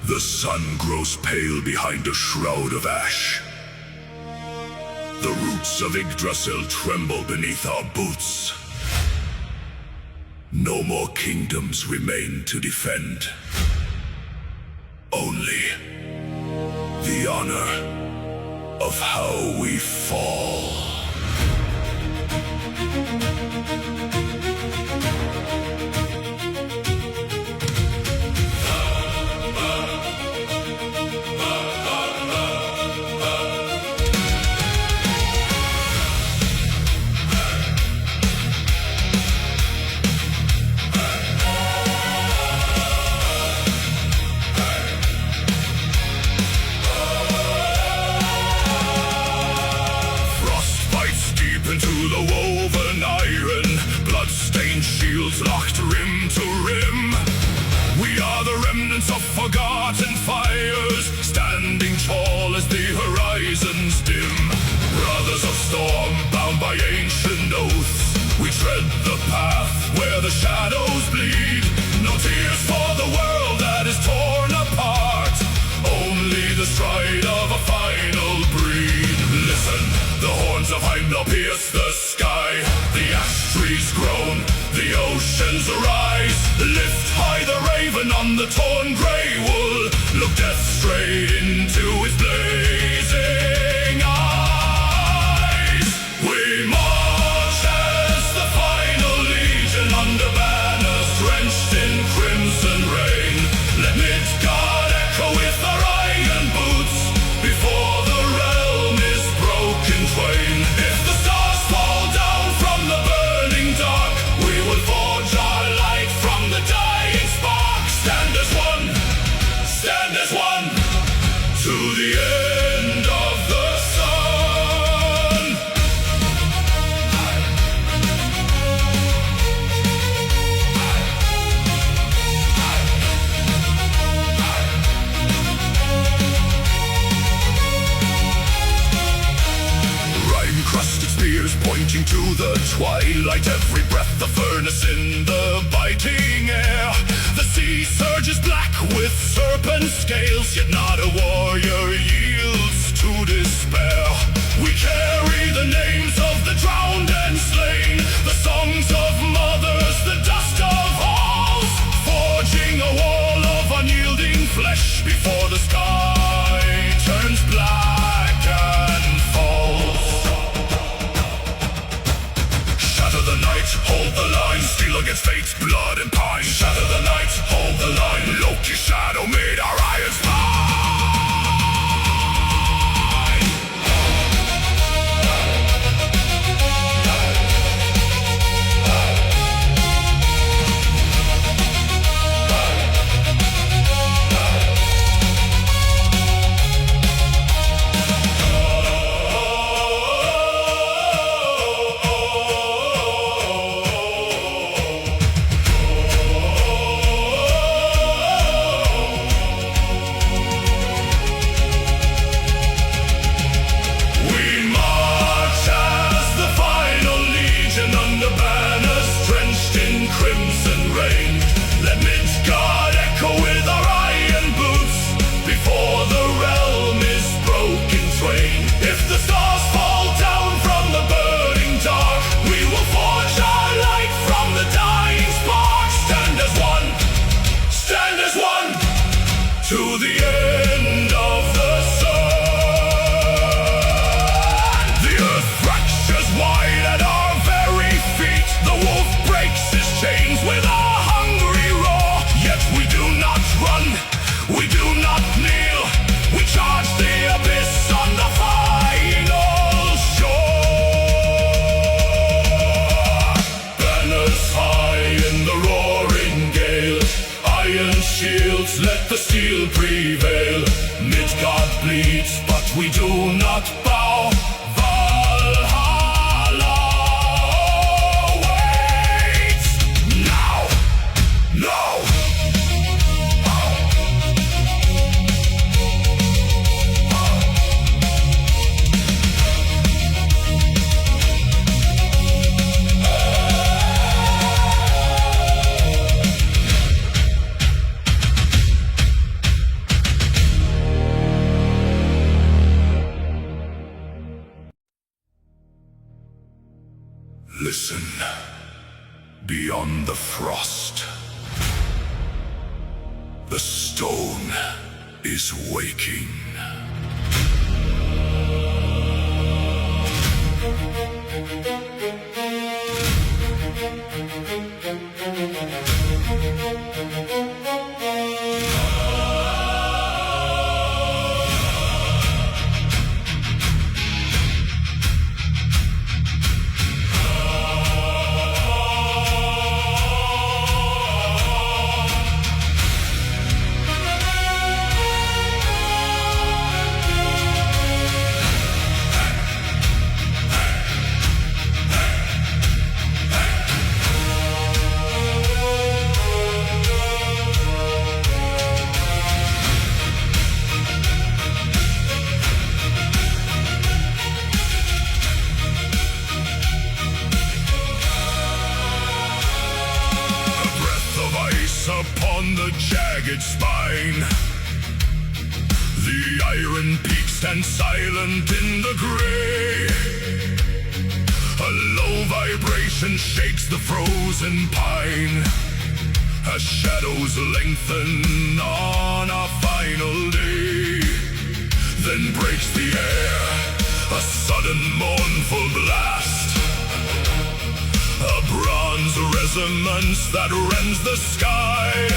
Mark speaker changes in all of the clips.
Speaker 1: The sun grows pale behind a shroud of ash. The roots of Yggdrasil tremble beneath our boots. No more kingdoms remain to defend. Only the honor of how we fall. Into the woven iron, blood-stained shields locked rim to rim. We are the remnants of forgotten fires, standing tall as the horizons dim. Brothers of storm, bound by ancient oaths, we tread the path where the shadows bleed. No tears for the world that is torn apart, only the stride of a final breed. Listen, the horns of Heimdall pierce the sky. The ash trees groan, the oceans rise. Lift high the raven on the torn grey wool. Look death straight into his blazing eyes. We march as the final legion under banners drenched in crimson rain. Let Midgard echo with our iron boots before the realm is broken twain. If the stars fall down from the burning dark, we will forge our light from the dying spark. Stand as one, to the end of the sun. Rime-crusted spears pointing to the twilight. Every breath a furnace in the biting air. The sea surges black with serpent scales, yet not a warrior yields to despair. We carry the names of the drowned and slain, the songs of mothers, the dust of halls, forging a wall of unyielding flesh before the sky turns black and falls. Shatter the night, hold the line, steel against fate's blood and pine. Shatter the night, hold the line, Loki's shadow made our iron spine. To the end of the sun. The earth fractures wide at our very feet. The wolf breaks his chains with a hungry roar. Yet we do not run, we do not kneel. We charge the abyss on the final shore. Banners high in the roaring gale, iron shields, let the steel prevail. Midgard bleeds, but we do not bow. Valhalla waits now. frost. The stone is waking. Upon the jagged spine, the iron peak stands silent in the gray. A low vibration shakes the frozen pine as shadows lengthen on our final day. Then breaks the air a sudden mournful blast, a bronze resonance that rends the sky.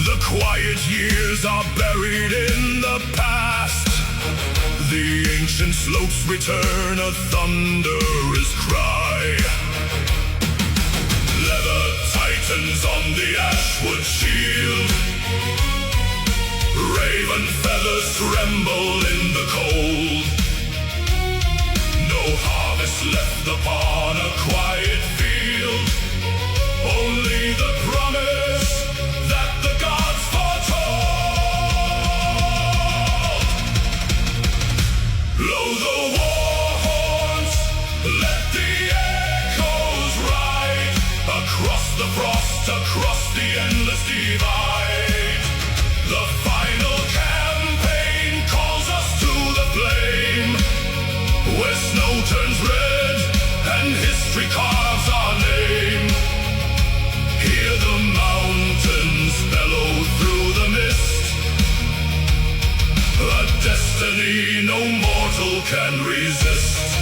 Speaker 1: The quiet years are buried in the past. The ancient slopes return a thunderous cry. Leather tightens on the ashwood shield. Raven feathers tremble in the cold. No harvest left upon a quiet field, only the promise that the gods foretold. Blow the war horns, let the echoes ride across the frost, across the endless divide. The final campaign calls us to the flame, where snow turns red and history carves our name. Hear the mountains bellow through the mist, a destiny no mortal can resist.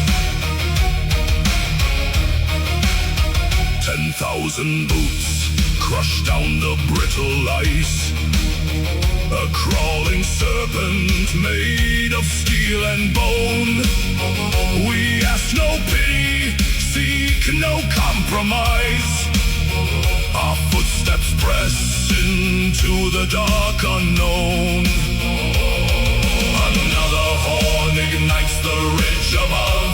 Speaker 1: 10,000 boots crush down the brittle ice, a crawling serpent made of steel and bone. We ask no pity, seek no compromise. Our footsteps press into the dark unknown. Another horn ignites the ridge above,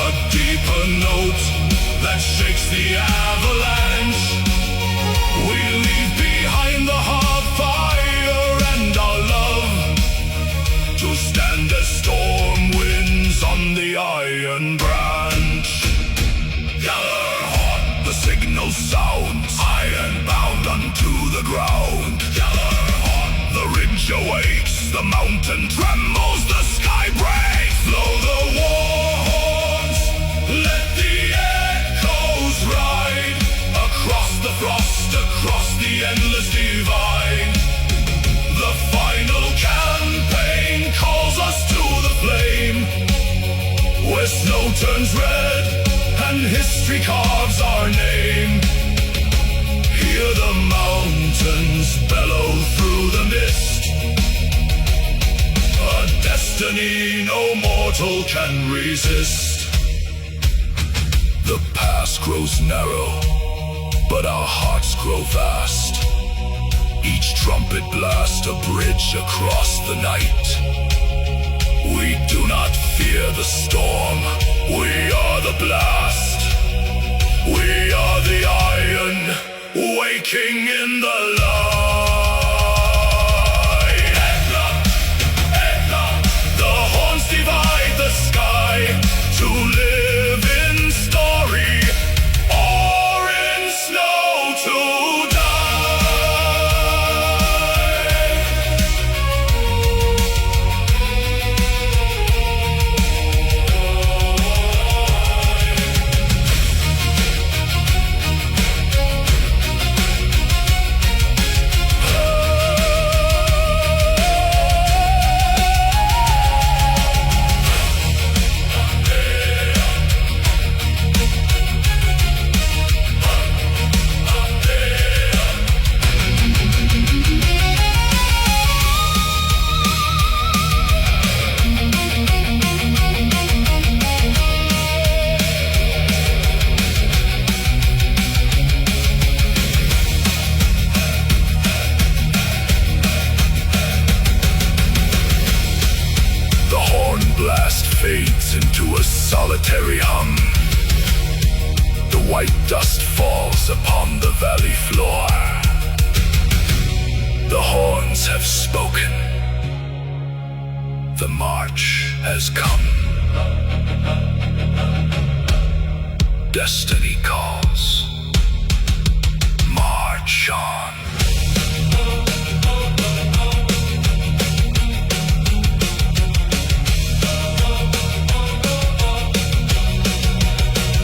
Speaker 1: a deeper note that shakes the avalanche. We leave behind the hearth fire and our love, to stand as storm winds on the iron branch. Gather hot, the signal sounds, iron bound unto the ground. Gather hot, the ridge awakes, the mountain trembles, the sky breaks. Blow the war horns, let the echoes ride across the frost, across the endless divide. The final campaign calls us to the flame, where snow turns red and history carves our name. Hear the mountains bellow through the mist, a destiny no mortal can resist. The past grows narrow, but our hearts grow vast. Each trumpet blast a bridge across the night. We do not fear the storm, we are the blast. We are the iron, waking in the light. Ekla, Ekla, the horns divide the sky, to live in story or in snow to die. solitary hum. The white dust falls upon the valley floor. The horns have spoken. The march has come. Destiny calls. March on.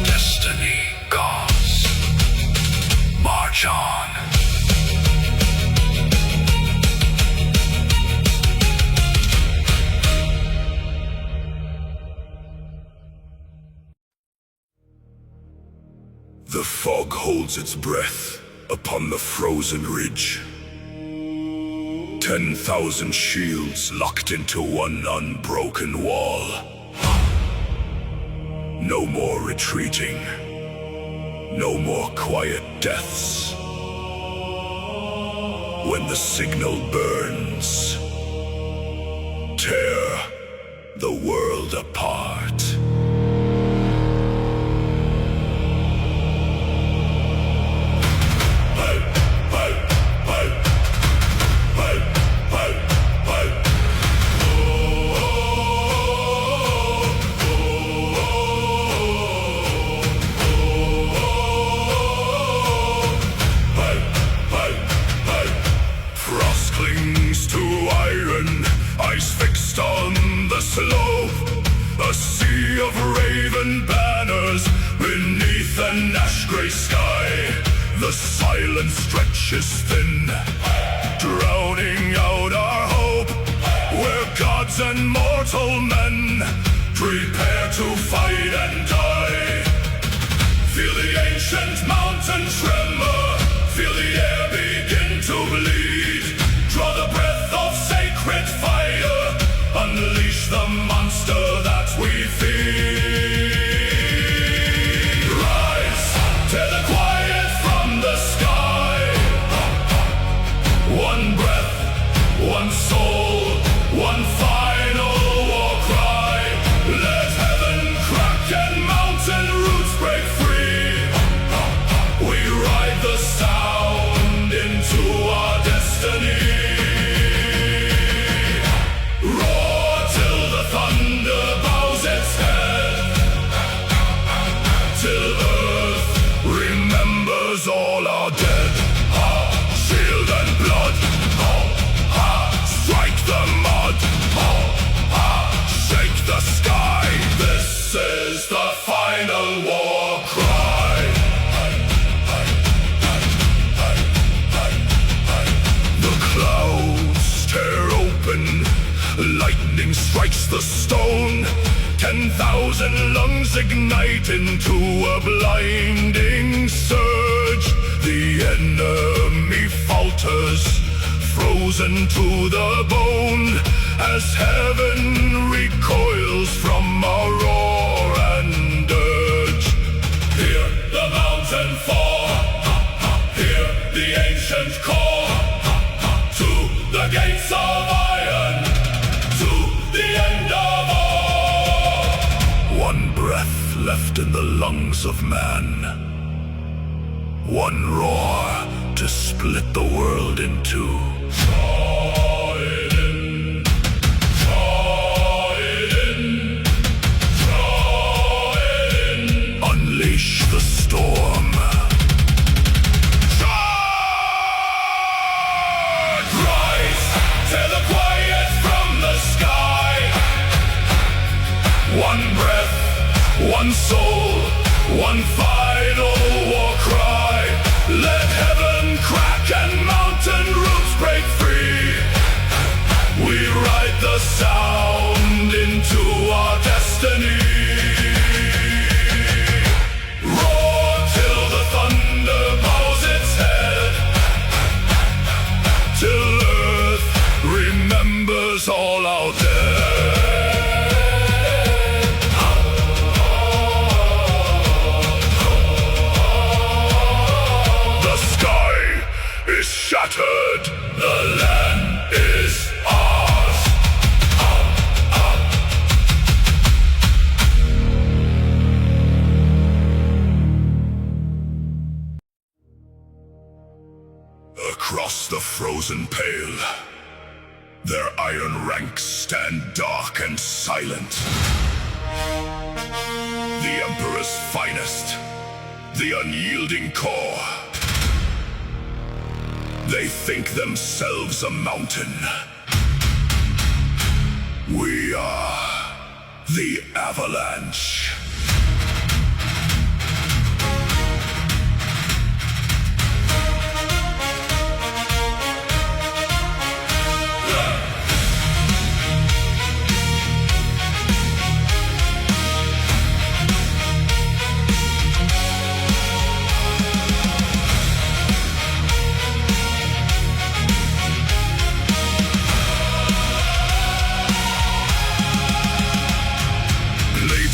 Speaker 1: Destiny calls. March on. The fog holds its breath upon the frozen ridge. 10,000 shields locked into one unbroken wall. No more retreating. No more quiet deaths. When the signal burns, tear the world apart. Ice fixed on the slope, a sea of raven banners beneath an ash-gray sky. The silence stretches thin, drowning out our hope, where gods and mortal men prepare to fight and die. Feel the ancient mountain tremor, feel the air begin to bleed. Draw the breath of sacred fire, unleash the monster that we feed. Rise, tear the quiet from the sky. One breath, one soul, one final war cry. Let heaven crack and mountain roots break free. We ride the sound into our destiny. All are dead. Shield and blood. Strike the mud. Shake the sky. This is the final war cry. The clouds tear open. Lightning strikes the stone. 10,000 lungs ignite into a blinding surge. The enemy falters, frozen to the bone, as heaven recoils from our roar and dirge. Hear the mountain fall, hear the ancient call, to the gates of iron, to the end of all. One breath left in the lungs of man. One roar to split the world in two. Draw it in, draw it in, draw it in. Unleash the storm. Charge! Rise, tear the quiet from the sky. One breath, one soul, one final war cry. Let heaven crack and mountain roots break free. We ride the sound into our destiny. Roar till the thunder bows its head, till earth remembers all our dead. Shattered, the land is ours. across the frozen pale. Their iron ranks stand dark and silent. The Emperor's finest, the unyielding core. They think themselves a mountain. We are the Avalanche.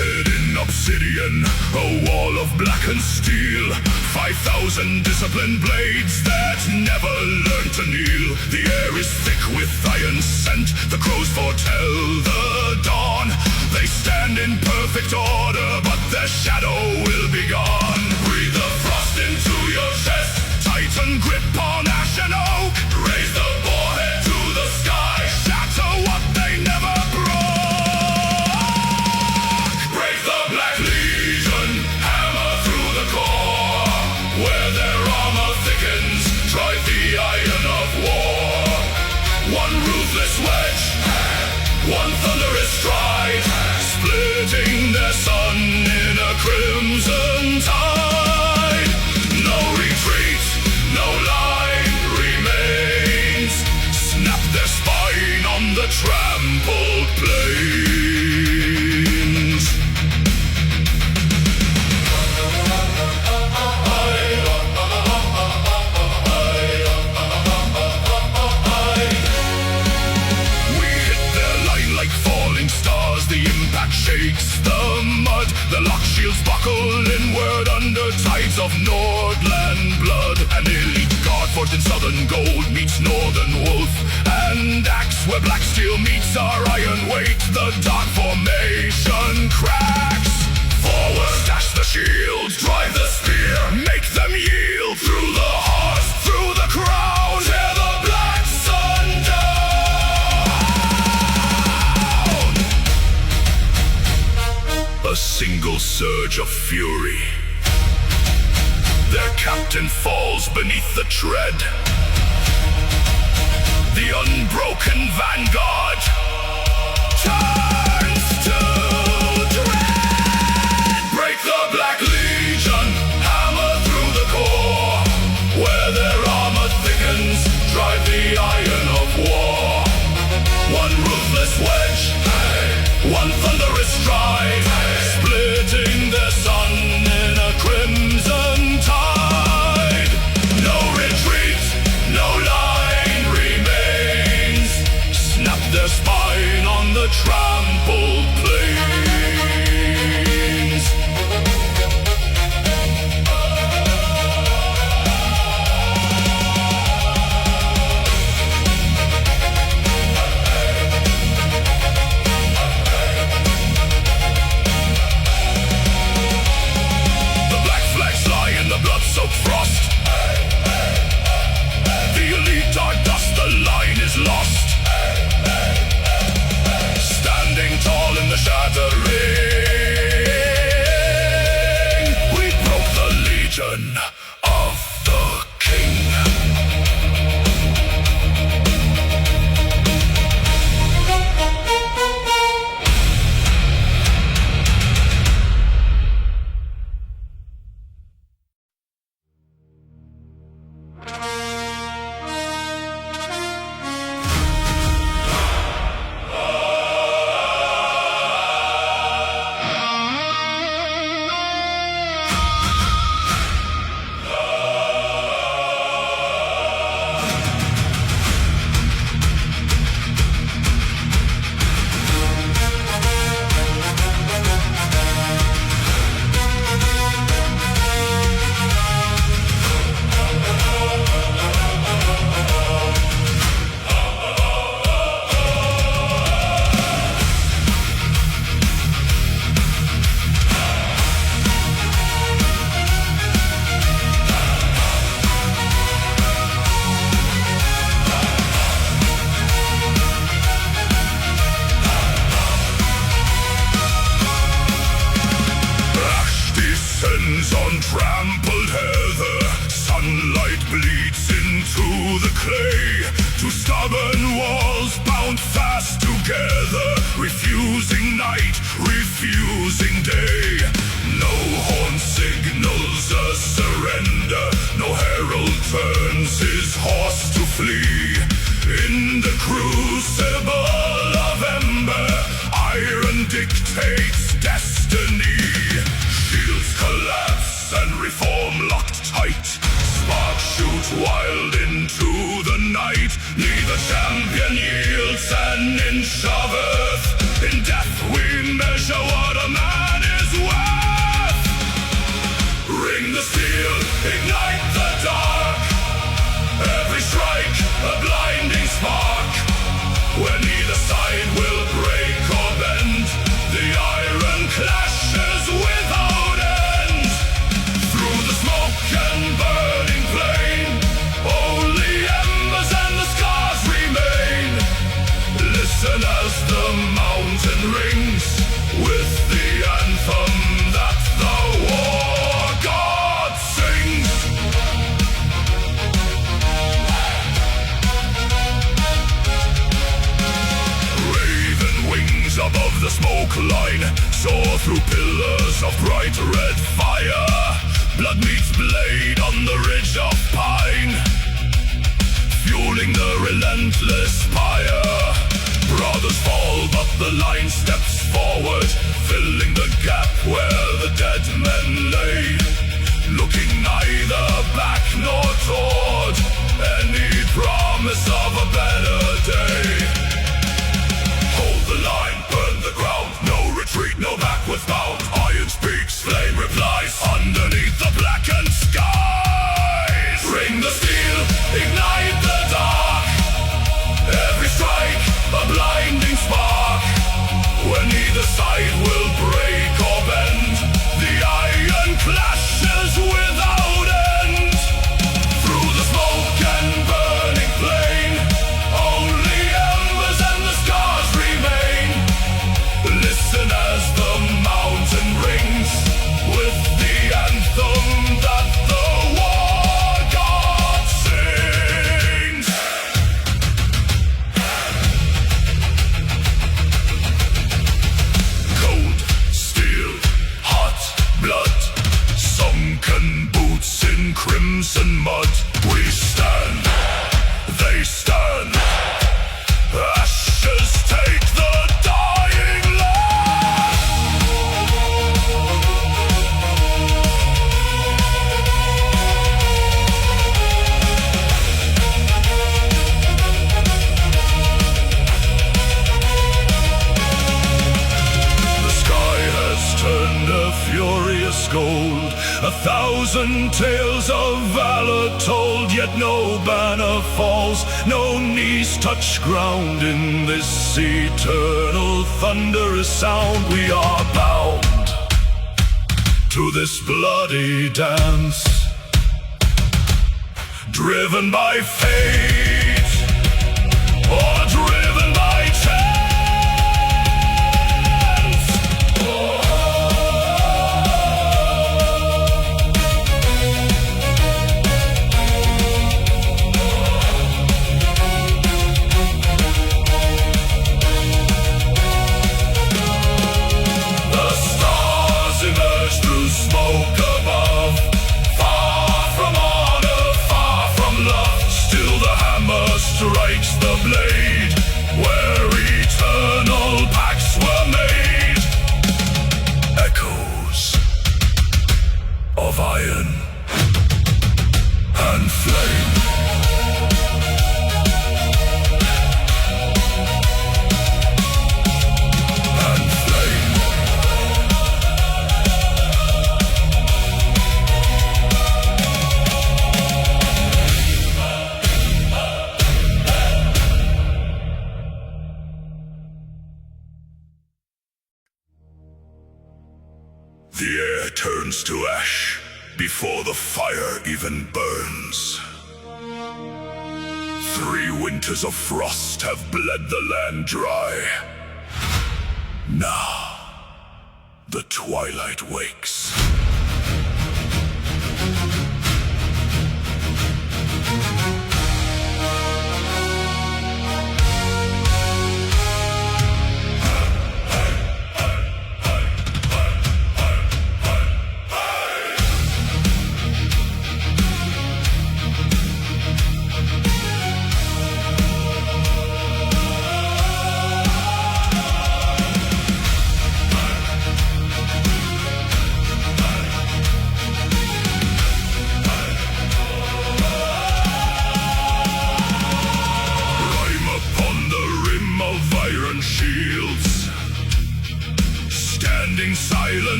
Speaker 1: In obsidian, a wall of blackened steel, 5,000 disciplined blades that never learn to kneel. The air is thick with iron scent, the crows foretell the dawn. They stand in perfect order, but their shadow will be gone. Breathe the frost into your chest, tighten grip on ash and oak. Raise the boarhead to the sky, shatter what they never broke. Drive the iron of war. One ruthless wedge, one thunderous stride, splitting their sun in a crimson tide. No retreat, no line remains. Snap their spine on the trampled plains. Shakes the mud, the lock shields buckle inward under tides of Nordland blood. An elite guard forged in southern gold meets northern wolf and axe, where black steel meets our iron weight. The dark formation cracks. Forward dash the shield, drive the spear, make them yield. Through the heart, through the crown, tear the black sun down. A single surge of fury. Their captain falls beneath the tread. The unbroken vanguard turns to dread. Break the Black Legion, hammer through the core. Where their armor thickens, drive the iron of war. One ruthless wedge, one thunderous stride, splitting the sun in a crimson tide. No retreat, no line remains. Snap their spine on the trap. Stubborn walls bound fast together, refusing night, refusing day. No horn signals a surrender, no herald turns his horse to flee. In the crucible of ember, iron dictates destiny. Shields collapse and reform locked tight. Sparks shoot wild into the night. Neither champion yields an inch of earth. In death we measure what a man is worth. Ring the steel, ignite the dark. Every strike a blinding spark. Where neither side will break or bend, the iron clashes without end. Through the smoke and burning flame, only embers and the scars remain. Listen as the mountain rings with the anthem that the war god sings. Raven wings above the smoke line soar through pillars of bright red fire. Blood meets blade on the ridge of pine, fueling the relentless fire. Brothers fall, but the line steps forward, filling the gap where the dead men lay. Looking neither back nor toward any promise of a better day. Hold the line, burn the ground, no retreat, no backwards bound. Iron speaks, flame replies, underneath the blackened skies. Ring the steel, ignite the dark. Every strike, a blinding spark. Where neither side will break or bend, the iron clashes without end. Through the smoke and burning flame, only embers and the scars remain. Listen as the mountain rings with the anthem that the war god sings. Cold, steel, hot blood, sunken boots in crimson mud. We stand, they stand. Ashes take the dying land. The sky has turned a furious gold, 1,000 tales of valor told, yet no banner falls, no knees touch ground. In this eternal thunderous sound we are bound to this bloody dance, driven by fate or driven by chance. The stars emerge through smoke above, far from honor, far from love. Still the hammer strikes the blade where eternal pacts were made. Echoes of iron and flame. And flame. The air turns to ash before the fire even burns. 3 winters of frost have bled the land dry. Now, the twilight wakes.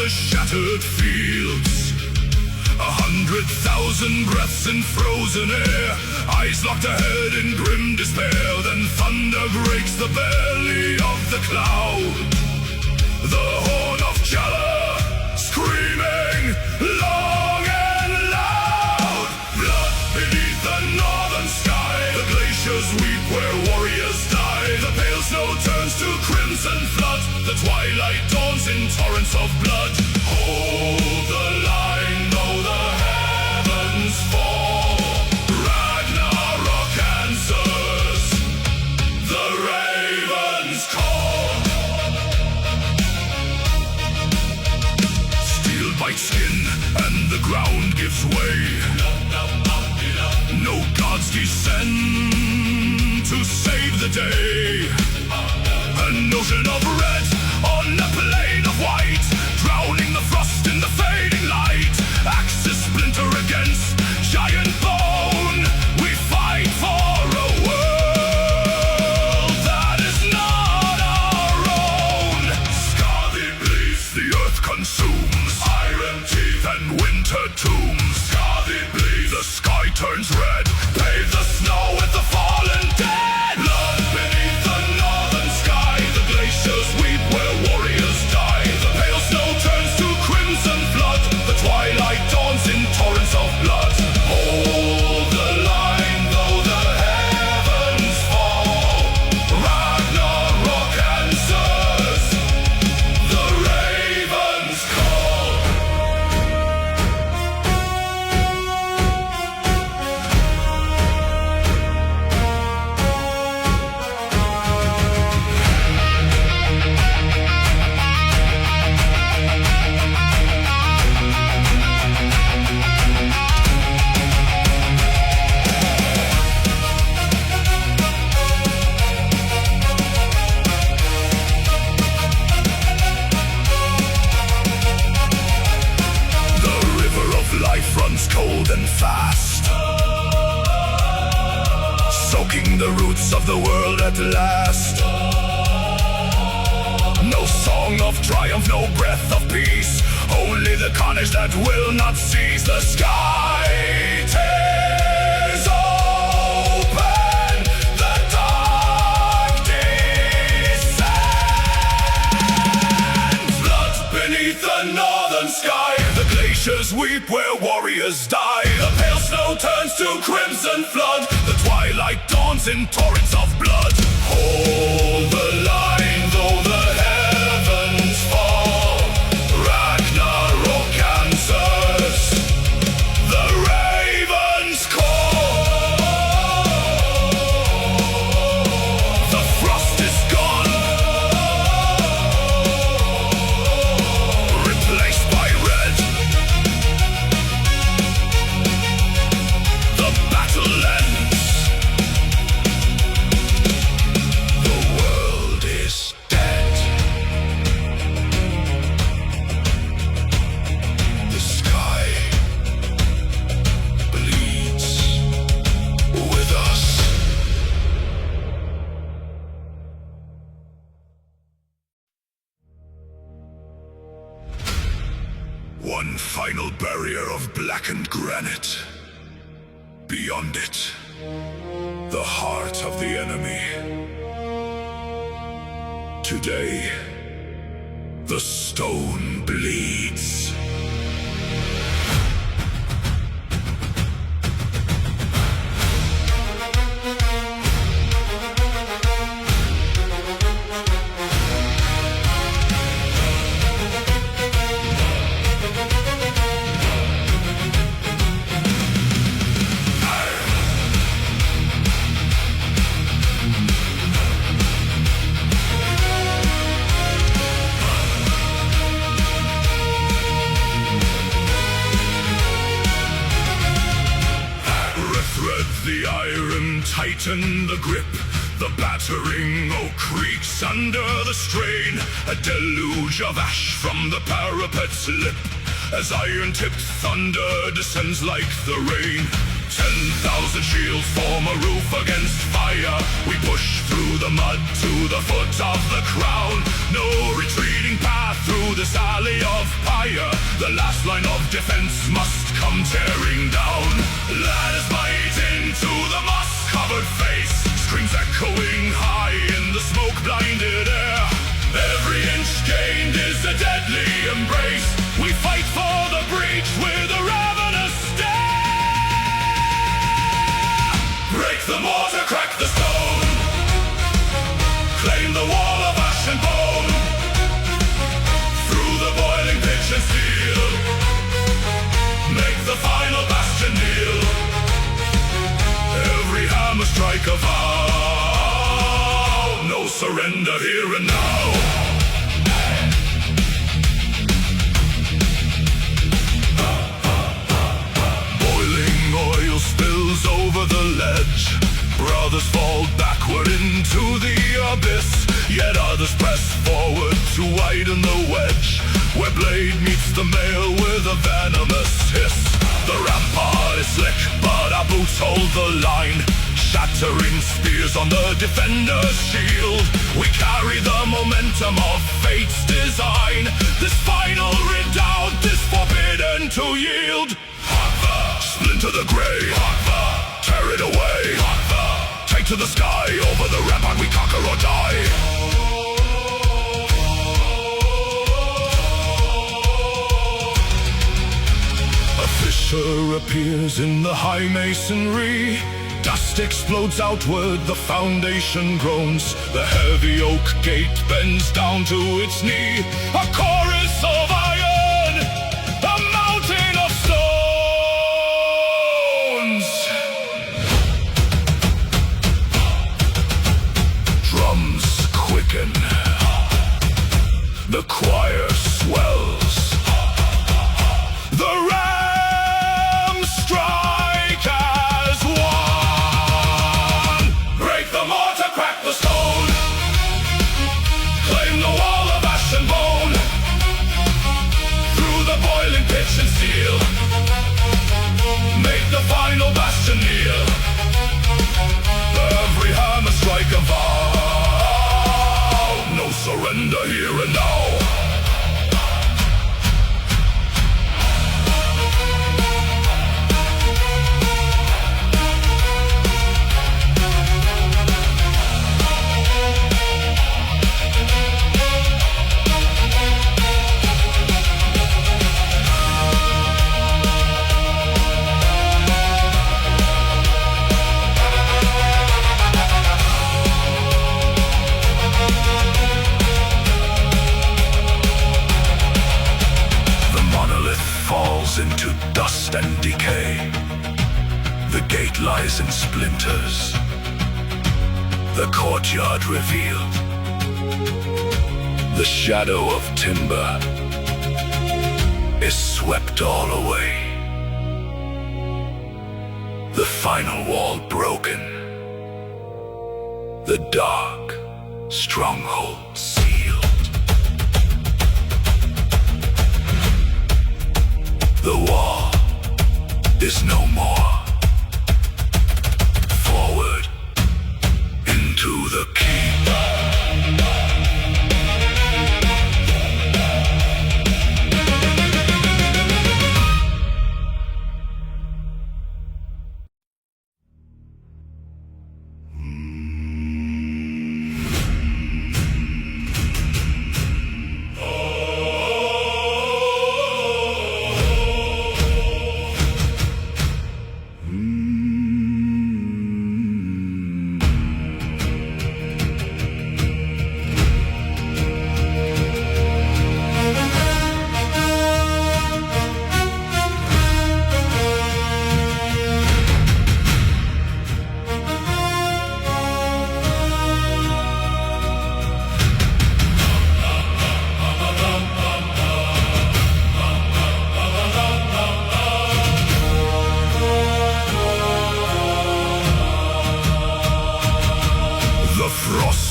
Speaker 1: the shattered fields. 100,000 breaths in frozen air, eyes locked ahead in grim despair. Then thunder breaks the belly of the cloud. The horn of Jala, screaming long and loud. Blood beneath the northern sky, the glaciers weep where warriors die. The pale snow turns to crimson flood, the twilight dawns in torrents of blood. Hold the line though the heavens fall, Ragnarok answers, the ravens call. Steel bites skin and the ground gives way. No gods descend to save the day. An ocean of red on a plain of white, drowning the frost in the fading light. Axes splinter against giant bone. We fight for a world that is not our own. Scarlet bleeds, the earth consumes, iron teeth and winter tombs. Scarlet bleeds, the sky turns red, pave the snow with the fallen dead. Blood beneath the northern sky, the glaciers weep where warriors die. The pale snow turns to crimson flood, the twilight dawns in torrents of blood. Hold the line though the heavens fall, Ragnarok answers, the ravens call. Life runs cold and fast, soaking the roots of the world at last. No song of triumph, no breath of peace, only the carnage that will not cease. The sky tears open, the dark descends. Blood beneath the northern sky, the glaciers weep where warriors die. The pale snow turns to crimson flood, the twilight dawns in torrents of blood. Hold the line though the heavens fall, Ragnarok answers, the ravens call. The frost is gone, replaced by red. The battle ends, the world is dead. The sky bleeds with us. One final barrier of blackened granite. Beyond it, the heart of the enemy. Today, the stone bleeds. The iron tighten the grip, the battering oak creaks under the strain. A deluge of ash from the parapet's lip, as iron-tipped thunder descends like the rain. 10,000 shields form a roof against fire. We push through the mud to the foot of the crown. No retreating path through this alley of fire. The last line of defense must come tearing down. Ladders bite into the moss-covered face, screams echoing high in the smoke-blinded air. Every inch gained is a deadly embrace. We fight for the breach with a ravenous stare. Break the mortar, crack the stone, claim the wall of ash and bone. Through the boiling pitch and steel, make the final bastion kneel. Every hammer strike a vow, no surrender here and now. Boiling oil spills over the ledge. Brothers fall backward into the abyss, yet others press forward to widen the wedge, where blade meets the mail with a venomous hiss. The rampart is slick, but our boots hold the line, shattering spears on the defender's shield. We carry the momentum of fate's design. This final redoubt is forbidden to yield. Splinter the grey, tear it away. Take to the sky, over the rampart we conquer or die. A fissure appears in the high masonry. Dust explodes outward, the foundation groans. The heavy oak gate bends down to its knee. A chorus of iron, a mountain of stones. Drums quicken, the choir swells. The rams strike as one. Break the mortar, crack the stone, claim the wall of ash and bone. Through the boiling pitch and steel, make the final bastion kneel. Every hammer strike a vow, no surrender here and now. Into dust and decay. The gate lies in splinters, the courtyard revealed. The shadow of timber is swept all away. The final wall broken, the dark stronghold sealed. The wall is no more. Forward into the keep.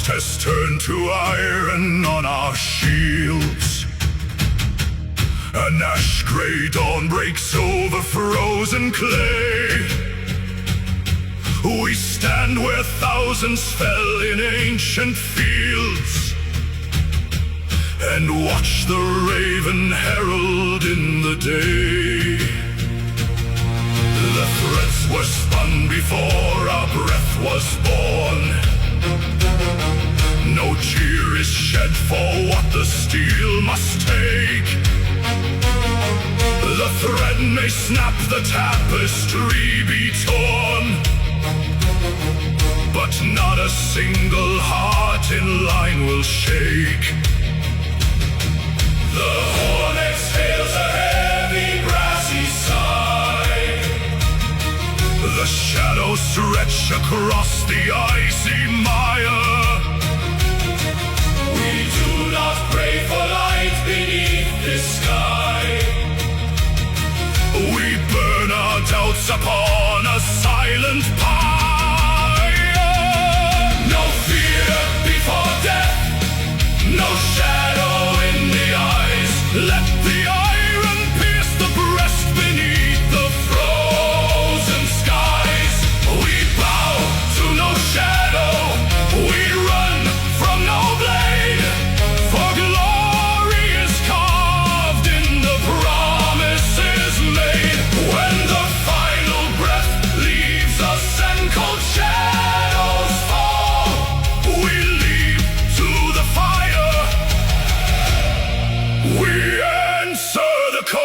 Speaker 1: Has turned to iron on our shields. An ash-gray dawn breaks over frozen clay. We stand where thousands fell in ancient fields. and watch the raven herald in the day. The threads were spun before our breath was born. No tear is shed for what the steel must take. The thread may snap, the tapestry be torn, but not a single heart in line will shake. The horn exhales a heavy brassy sigh. The shadows stretch across the icy mire. We do not pray for light beneath this sky. We burn our doubts upon a silent pyre. No fear before death, no shadow in the eyes. Let the iron pierce the breast beneath the frozen skies. We bow to no shadow, we run from no blade, for glory is carved in the promises made. When the final breath leaves us and cold shadows fall, we leap to the fire, we answer the call.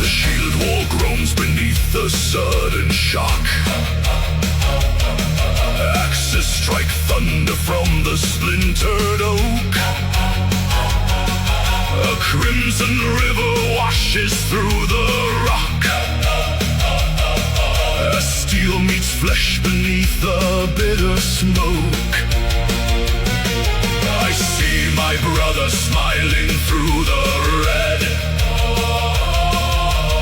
Speaker 1: The shield wall groans beneath the sudden shock. Axes strike thunder from the splintered oak. A crimson river washes through the rock. Steel meets flesh beneath the bitter smoke. I see my brother smiling through the red.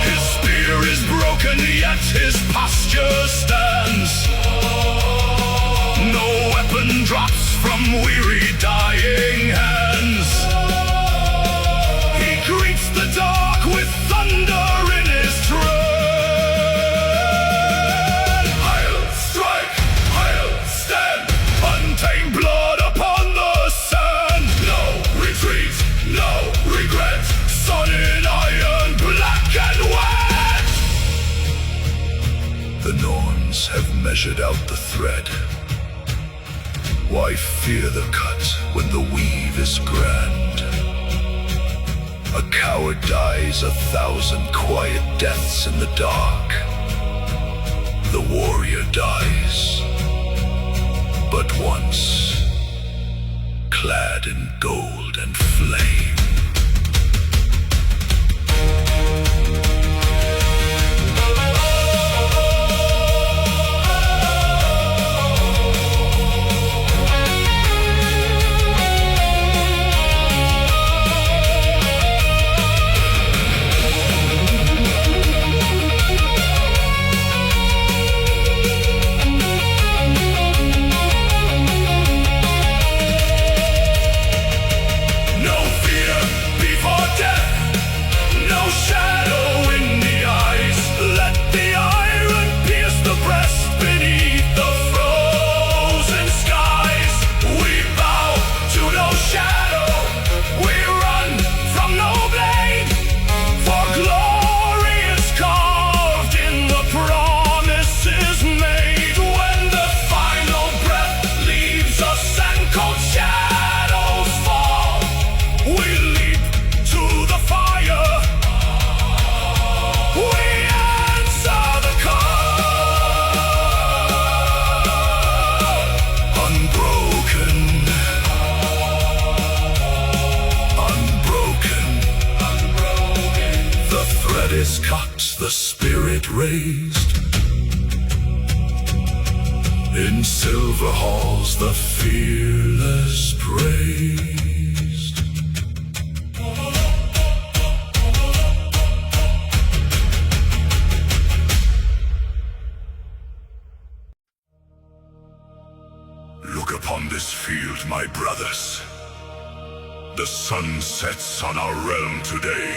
Speaker 1: His spear is broken, yet his posture stands. No weapon drops from weary dying hands. He greets the dark with thunder in his tread. I'll strike, I'll stand, untamed blood upon the sand. No retreat, no regret, sun in iron, black and wet. The Norns have measured out the thread. Why fear the cut when the weave is grand? A coward dies 1,000 quiet deaths in the dark. The warrior dies but once, clad in gold and flame. Is cut, the spirit raised. In silver halls the fearless praised. Look upon this field, my brothers. The sun sets on our realm today.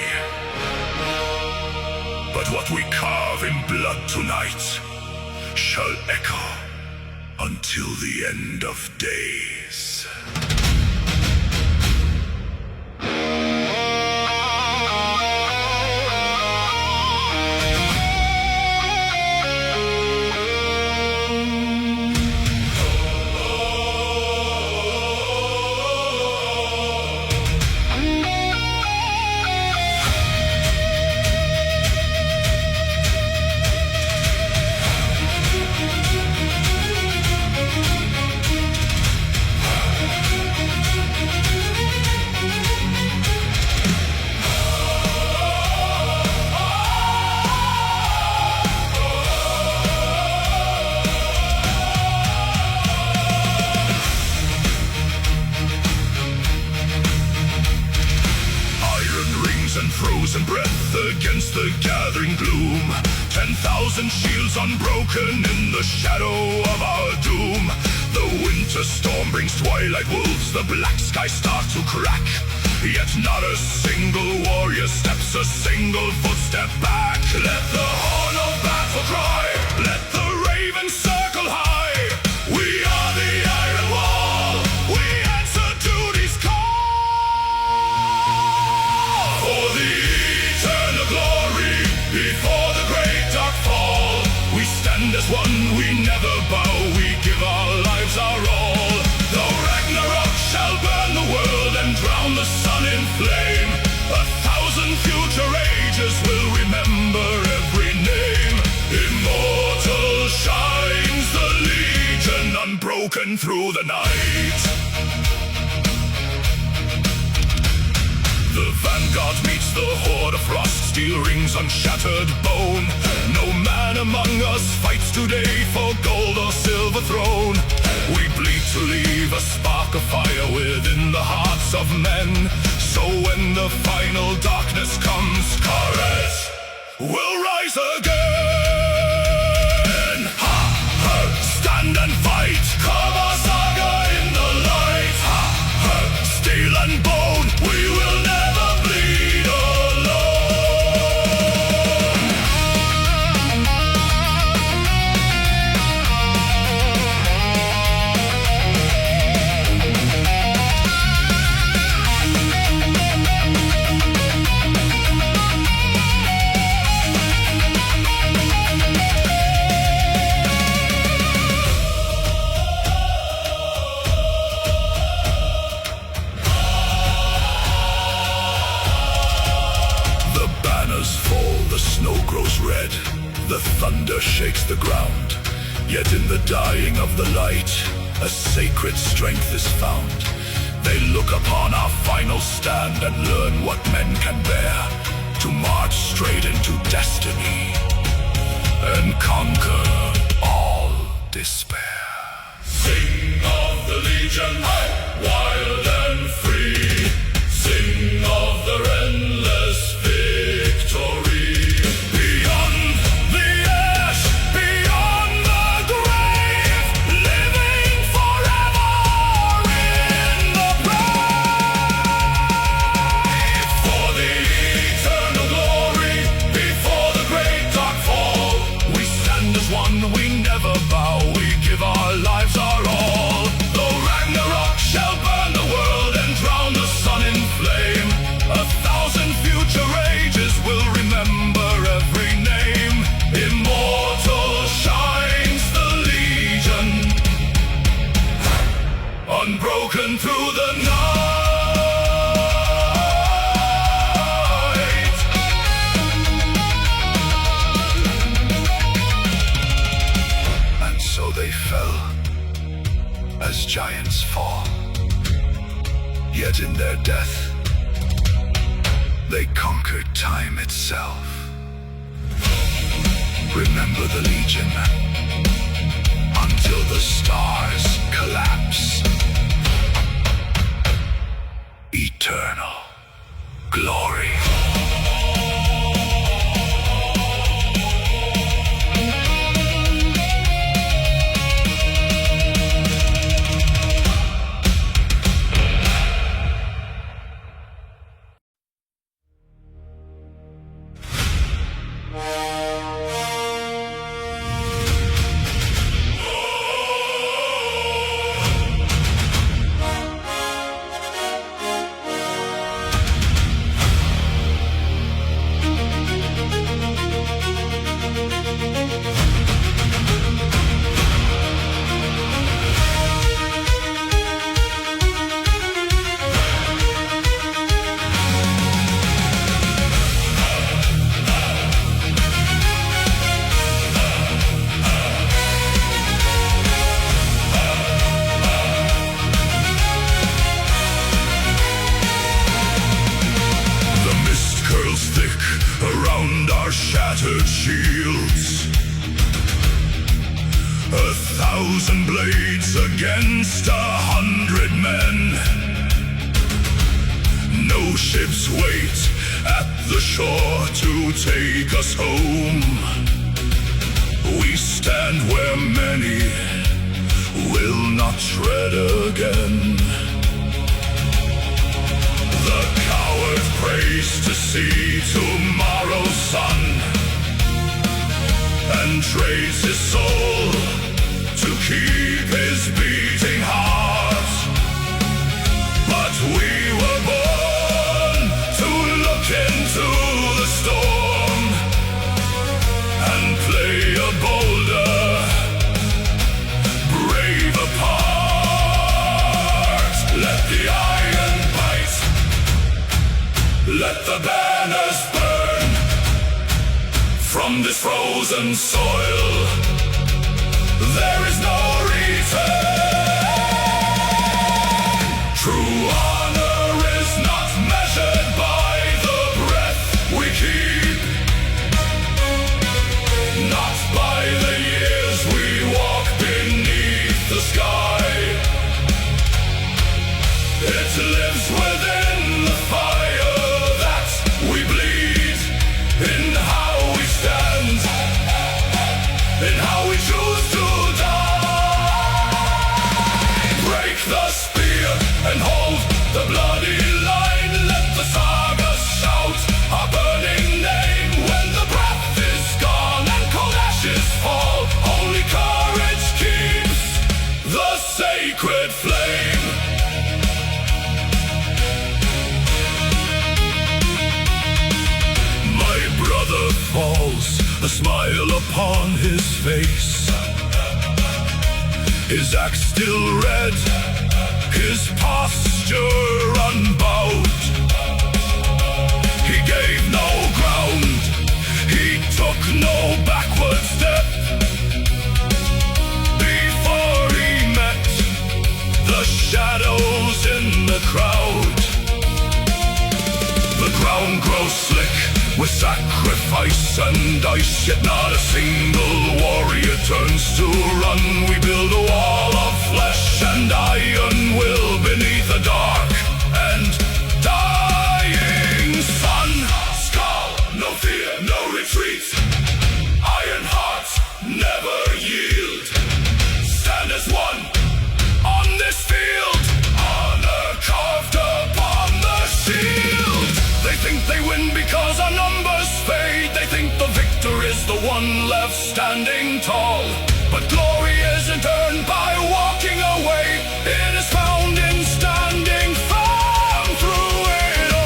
Speaker 1: But what we carve in blood tonight shall echo until the end of days. And frozen breath against the gathering gloom. 10,000 shields unbroken in the shadow of our doom. The winter storm brings twilight wolves, the black skies start to crack. Yet not a single warrior steps a single footstep back. Let the horn of battle cry, let the ravens circle high. We are the Iron Wall, we answer duty's call. For the eternal glory, before the great dark fall, we stand as one, we never bow, we give our lives our all. Though Ragnarok shall burn the world and drown the sun in flame, 1,000 future ages will remember every name. Immortal shines the legion, unbroken through the night. The vanguard meets the horde of frost, steel rings on shattered bone. No man among us fights today for gold or silver throne. We bleed to leave a spark of fire within the hearts of men. So when the final darkness comes, courage will rise again. Ha, ha, stand and fight, Saga in the light. Ha, ha, steel and bone, we will never bleed fall, the snow grows red, the thunder shakes the ground. Yet in the dying of the light, a sacred strength is found. They look upon our final stand and learn what men can bear, to march straight into destiny and conquer all despair. Sing of the legion, wild and free. Sing of their endless victory. Beyond the ash, beyond the grave, living forever in the brave. For the eternal glory, before the great dark fall, we stand as one, we never bow, we give our lives our all. Though Ragnarok shall burn the world and drown the sun in flame, 1,000 future ages will remember every name. Immortal shines the legion, unbroken through the night. And so they fell, as giants fall. Yet in their death, they conquered time itself. Remember the legion until the stars collapse. Eternal glory. flick around our shattered shields. 1,000 blades against 100 men. No ships wait at the shore to take us home. We stand where many will not tread again. The coward prays to see tomorrow's sun, and trades his soul to keep his beating heart. But we were born to look into the storm and play a bolder, braver part. Let the iron bite, let the banners burn from this frozen soil. There is no return. True honor is not measured by the breath we keep, not by the years we walk beneath the sky. It lives within the fire that we bleed, in how we stand, in how we choose to die. Break the spear and hold the bloody line. Let the saga shout our burning name. When the breath is gone and cold ashes fall, only courage keeps the sacred flame. My brother falls, a smile upon his face. His axe still red, his posture unbowed. He gave no ground, he took no backward step. Before he met the shadows in the crowd, the ground grows slick with sacrifice and ice, yet not a single warrior turns to run. We build a wall of flesh and iron will beneath a dark and dying sun. Skull, no fear, no retreat. Iron hearts never yield. Stand as one on this field, honor carved upon the shield. They think they win because our numbers fade. They think the victor is the one left standing tall. But glory isn't earned by walking away. It is found in standing firm through it all.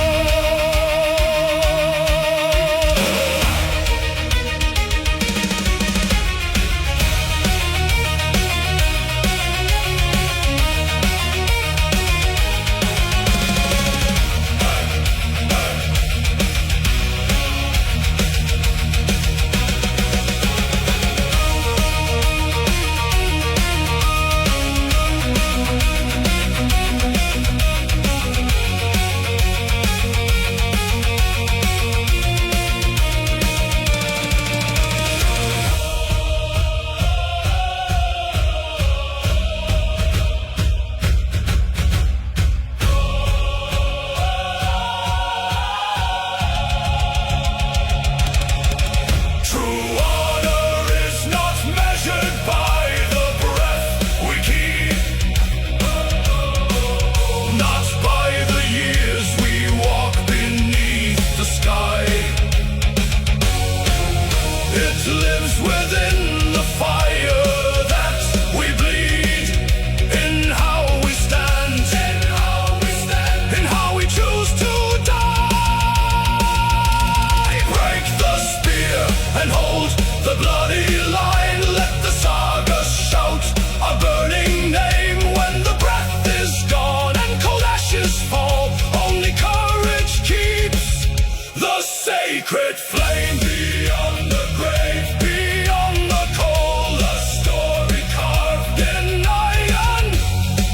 Speaker 1: Sacred flame beyond the grave, beyond the cold, a story carved in iron,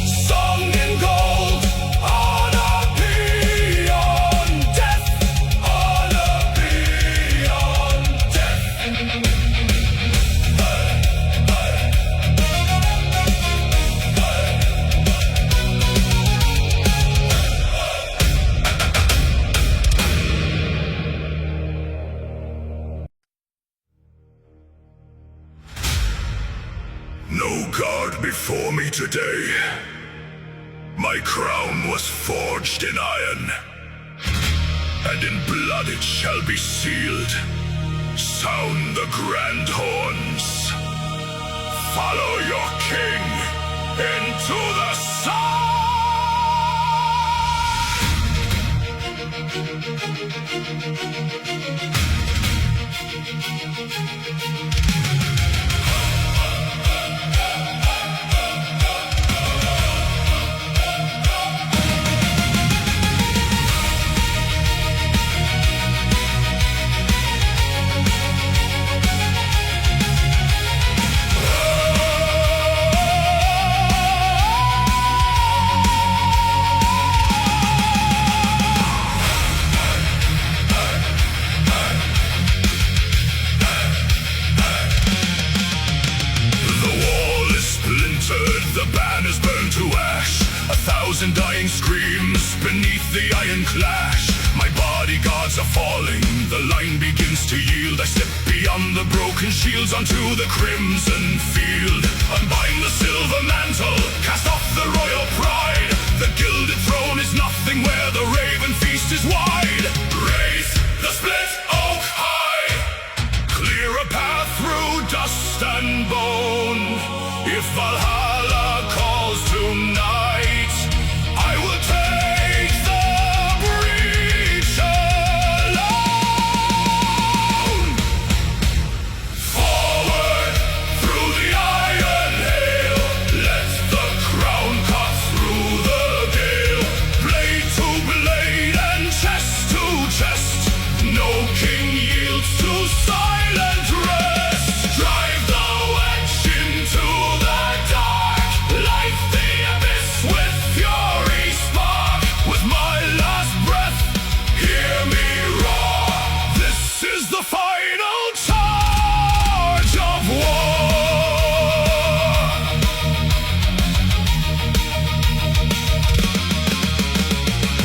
Speaker 1: sung in gold, honor beyond death, honor beyond guard before me today. My crown was forged in iron, and in blood it shall be sealed. Sound the grand horns. Follow your king into the sun! The banners burn to ash, 1,000 dying screams beneath the iron clash. My bodyguards are falling, the line begins to yield. I step beyond the broken shields onto the crimson field. Unbind the silver mantle, cast off the royal pride. The gilded throne is nothing where the raven feast is wide. Raise the split oak high, clear a path through dust and bone. If Valhalla calls tonight, I will take the breach alone. Forward through the iron hail, let the crown cut through the gale. Blade to blade and chest to chest, no king yields to silent rest. Drive the wedge into the dark, light the abyss with fury spark. With my last breath, hear me roar. This is the final charge of war.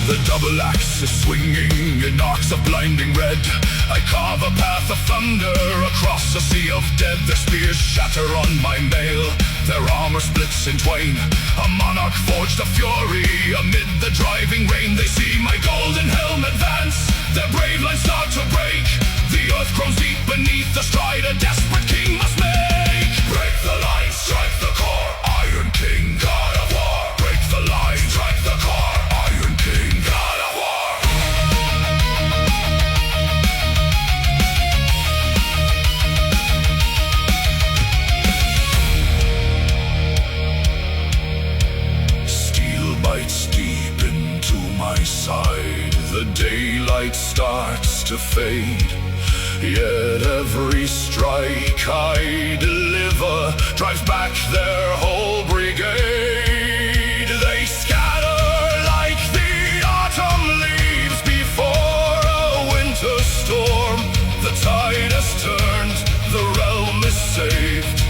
Speaker 1: The double axe is swinging in arcs of blinding red. I carve a path of thunder across a sea of dead. Their spears shatter on my mail, their armor splits in twain. A monarch forged of fury amid the driving rain. They see my golden helm advance, their brave lines start to break. The earth grows deep beneath the stride a desperate king must make. Break the line, strike the core, Iron King, God of War. Break the line, strike the core, Iron King, God of War. Bites deep into my side. The daylight starts to fade, yet every strike I deliver drives back their whole brigade. They scatter like the autumn leaves before a winter storm. The tide has turned, the realm is saved.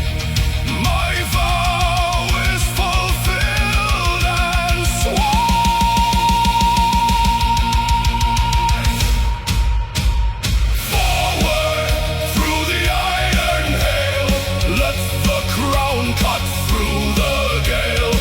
Speaker 1: My vow is fulfilled and sworn. Forward through the iron hail, let the crown cut through the gale.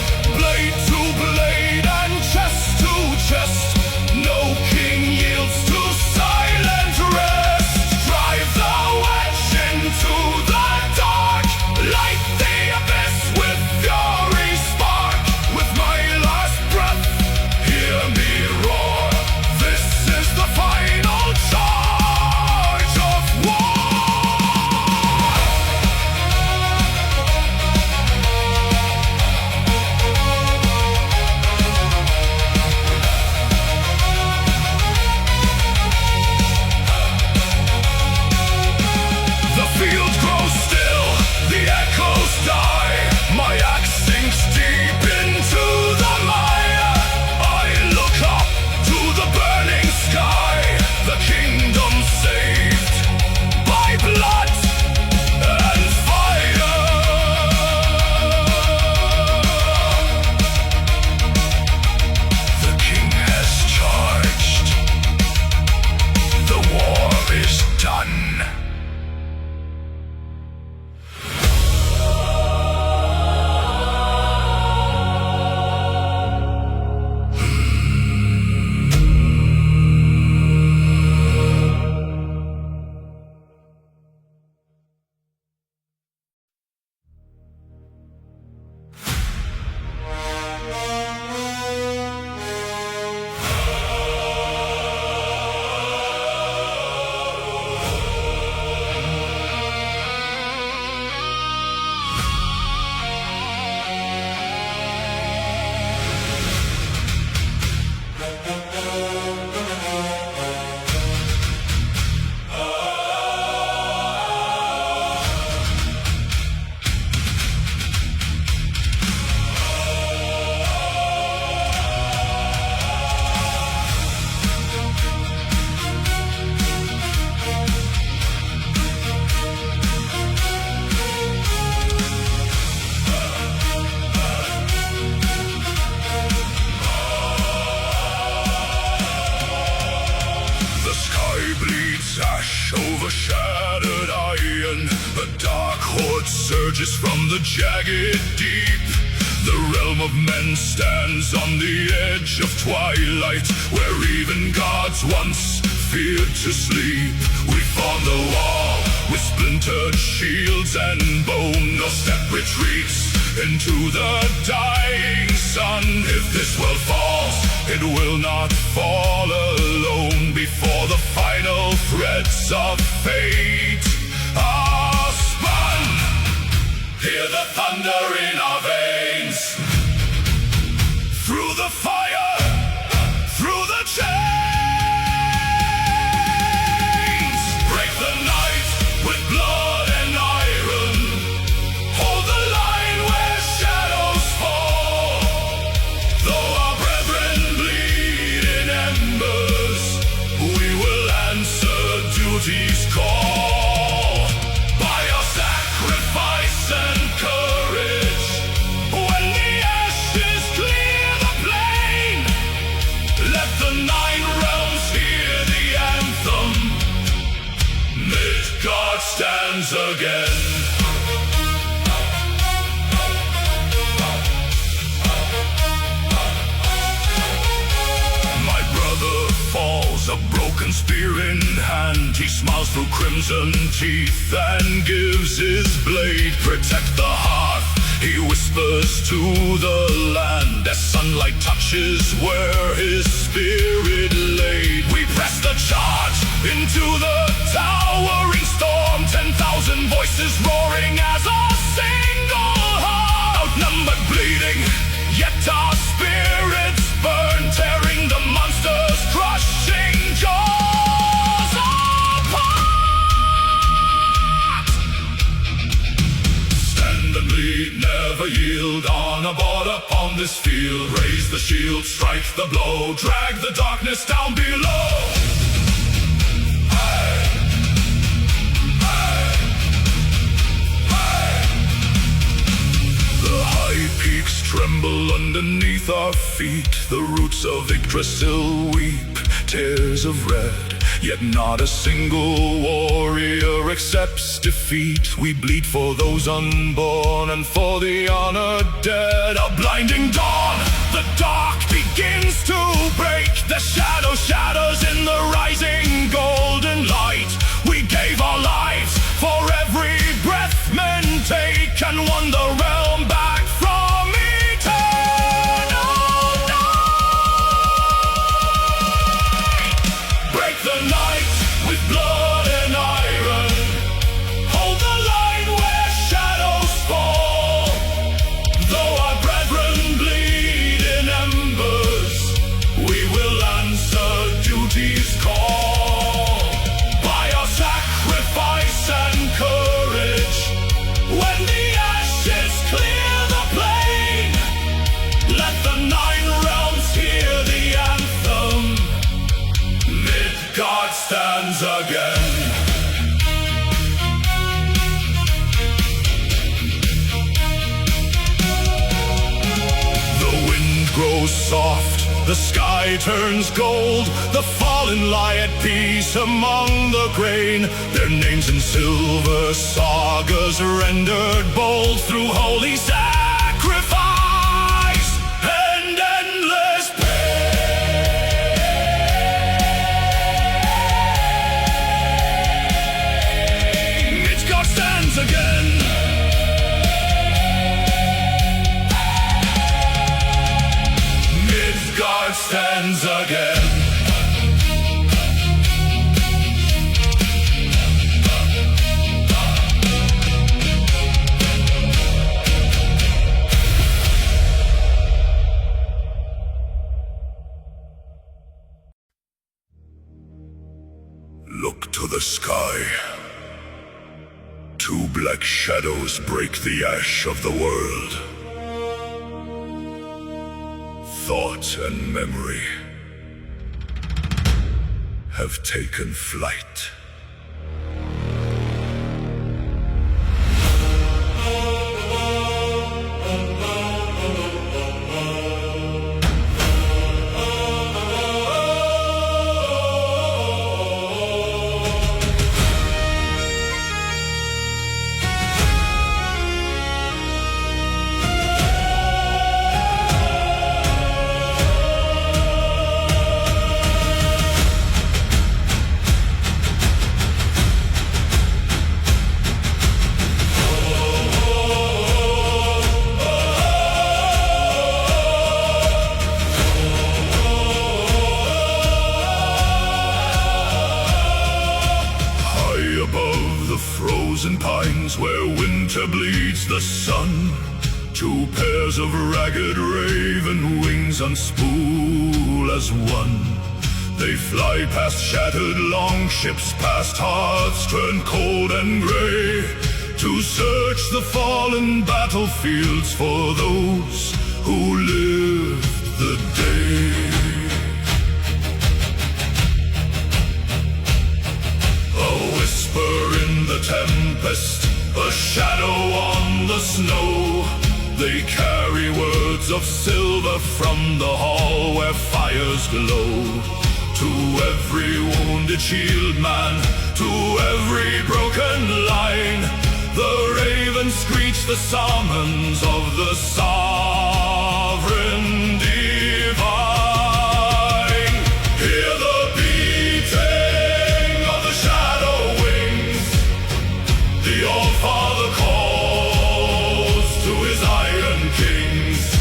Speaker 1: over shattered iron, a dark horde surges from the jagged deep. The realm of men stands on the edge of twilight, where even gods once feared to sleep. We form the wall with splintered shields and bone. No step retreats into the dying sun. If this world falls, it will not fall alone. Before the final threads of fate are spun, hear the thunder in our veins. Through the fire, through the chains, break the night with blood and iron. Hold the line where shadows fall. Though our brethren bleed in embers, we will answer duty's call. By our sacrifice and courage, when the ashes clear the plain, let the 9 realms hear the anthem. Midgard stands again. My brother falls, a broken spear in hand. He smiles through crimson teeth and gives his blade. Protect the hearth, he whispers to the land, as sunlight touches where his spirit laid. We press the charge into the towering storm, 10,000 voices roaring as a single heart. Outnumbered, bleeding, yet our spirits burn, tearing the monsters, crushing jaws apart. Stand and bleed, never yield. On a border upon this field, raise the shield, strike the blow, drag the darkness down below. The high peaks tremble underneath our feet. The roots of Yggdrasil weep tears of red, yet not a single warrior accepts defeat. We bleed for those unborn and for the honored dead. A blinding dawn, the dark begins to break. The shadow shatters in the rising golden light. We gave our lives for every breath men take, and won the realm back from eternal night. Break the night with blood and iron. Hold the line where shadows fall. Though our brethren bleed in embers, we will answer duty's call. By our sacrifice and courage, when the ashes clear the plain, let the 9 realms hear the anthem. Midgard stands again. The wind grows soft, the sky turns gold. The fallen lie at peace among the grain. Their names in silver sagas rendered bold through holy sacrifice and endless pain. Midgard stands again. Midgard stands again. Look to the sky. 2 black shadows break the ash of the world. Thought and memory have taken flight. frozen pines where winter bleeds the sun. Two pairs of ragged raven wings unspool as one. They fly past shattered longships, past hearts turned cold and gray, to search the fallen battlefields for those who lived the day. A whisper in the tempest, a shadow on the snow. They carry words of silver from the hall where fires glow. To every wounded shield man, to every broken line, the ravens screech the summons of the sovereign divine. Hear the beating of the shadow wings. The All-Father calls to his iron kings.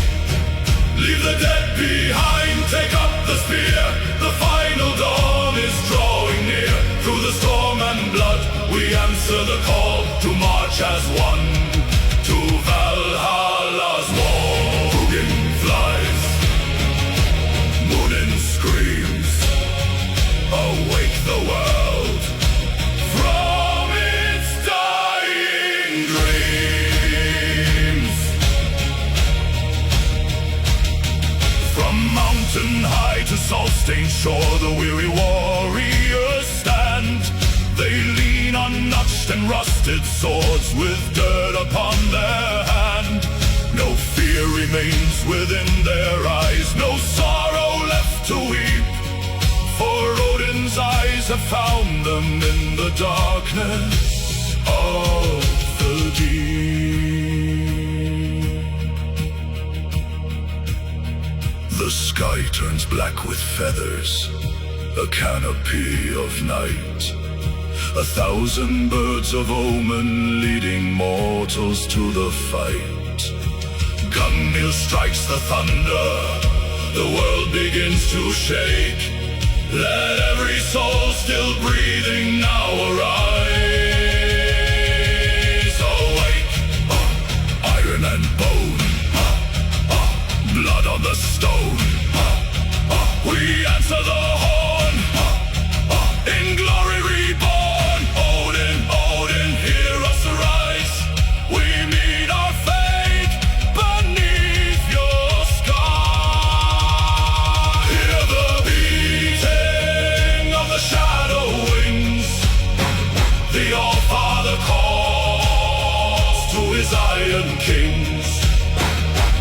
Speaker 1: Leave the dead behind, take up the spear. The final dawn is drawing near. Through the storm and blood, we answer the call to march as one to Valhalla's wall. Hugin flies, Munin screams, awake the world from its dying dreams. From mountain high to salt-stained shore, the weary warriors stand. They lean on notched and rusted swords with dirt upon their hand. No fear remains within their eyes, no sorrow left to weep, for Odin's eyes have found them in the darkness of the deep. The sky turns black with feathers, a canopy of night. 1,000 birds of omen leading mortals to the fight. Gungnir strikes the thunder, the world begins to shake. Let every soul still breathing now arise. Awake, iron and bone, blood on the stone. We answer the horn, in glory reborn. Kings,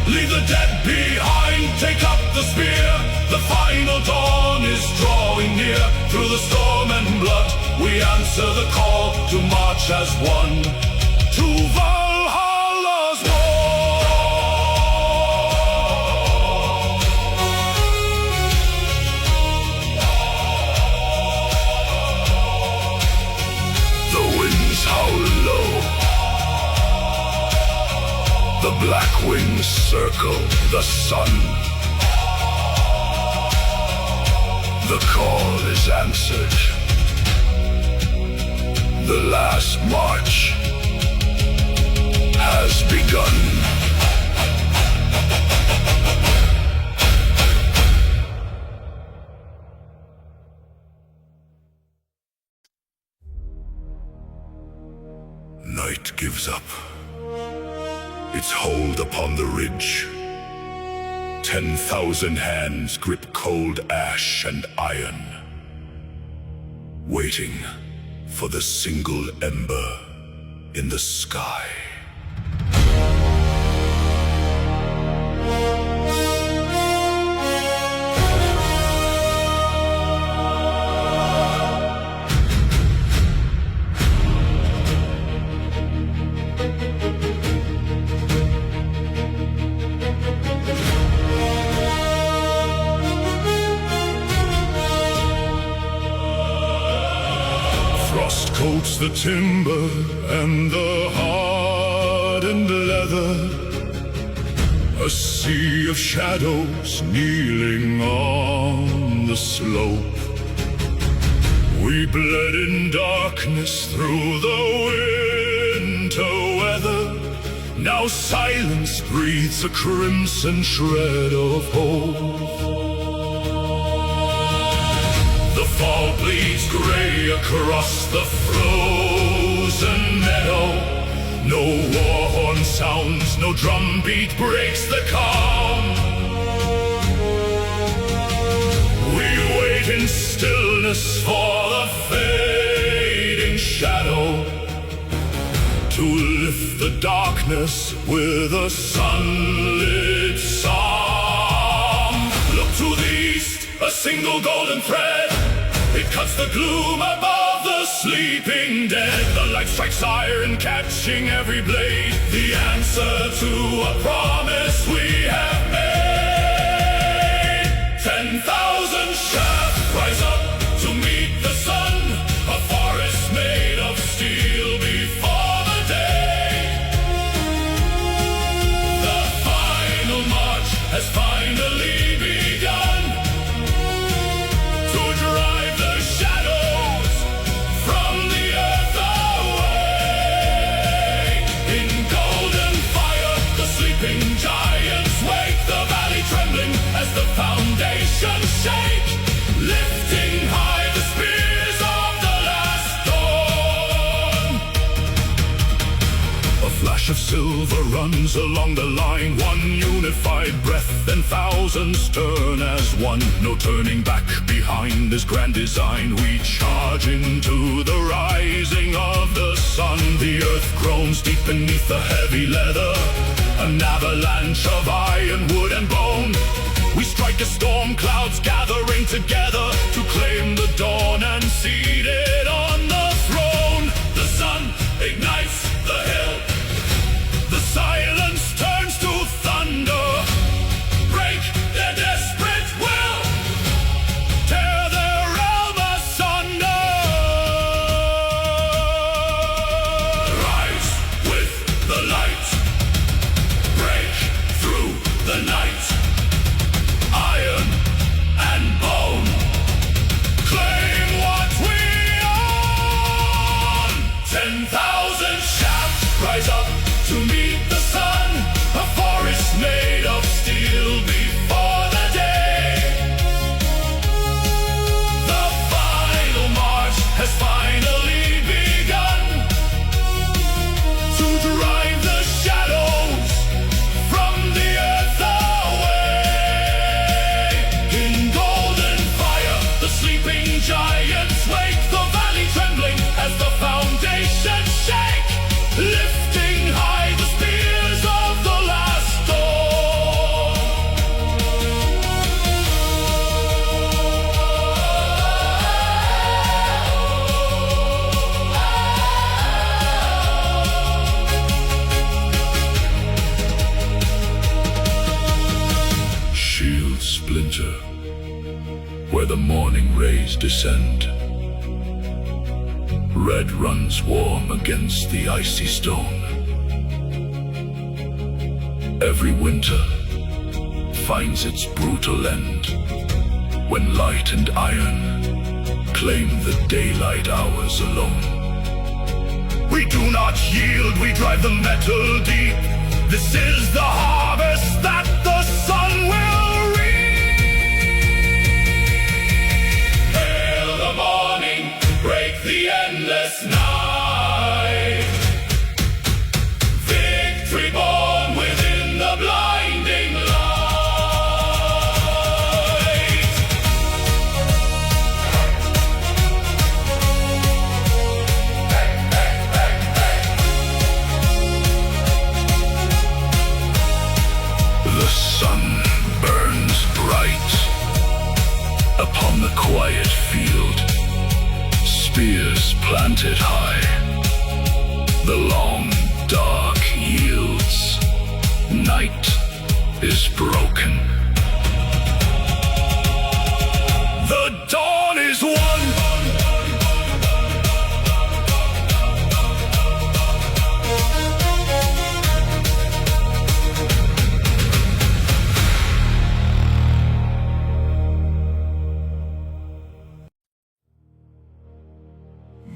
Speaker 1: leave the dead behind, take up the spear. The final dawn is drawing near. Through the storm and blood, we answer the call to march as one to Valhalla's wall. The winds howl low, the black wings circle the sun. The call is answered. The last march has begun. Night gives up its hold upon the ridge. 10,000 hands grip cold ash and iron, waiting for the single ember in the sky. Frost coats the timber and the hardened leather. A sea of shadows kneeling on the slope. We bled in darkness through the silence breathes a crimson shred of hope. The fall bleeds gray across the frozen meadow. No war horn sounds, no drumbeat breaks the calm. We wait in stillness for the fading shadow to lift the darkness with a sunlit psalm. Look to the east, a single golden thread. It cuts the gloom above the sleeping dead. The light strikes iron, catching every blade. The answer to a promise we have made. 10,000 shafts rise up to meet the sun. A forest made of steel before the day. The final march has finally begun to drive the shadows from the earth away. In golden fire, the sleeping giants wake, the valley trembling as the foundations shake, lifting high the spears of the last dawn. A flash of silver runs along the line, one unified breath, then thousands turn as one. No turning back behind this grand design. We charge into the rising of the sun. The earth groans deep beneath the heavy leather, an avalanche of iron, wood and bone. We strike as storm clouds gathering together to claim the dawn and seated on the throne. The sun ignites the hill. The silence turns to thunder. Break their desperate will. Tear their realm asunder. Rise with the light. Break through the night. Iron and bone. Claim what we own. 10,000 shafts rise up to meet the sun. A forest made of steel before the day. The final march has finally begun to drive the shadows from the earth away. In golden fire, the sleeping giants wake, the valley trembling as the foundations shake, lifting high the spears of the last dawn. Shields splinter where the morning rays descend. Red runs warm against the icy stone. Every winter finds its brutal end when light and iron claim the daylight hours alone. We do not yield, we drive the metal deep. This is the harvest that the sun will reap. Hail the morning, break the endless night. Victory born within the blinding light. The sun burns bright upon the quiet field. Spears planted high, the long dark yields. Night is broken. The dawn is won.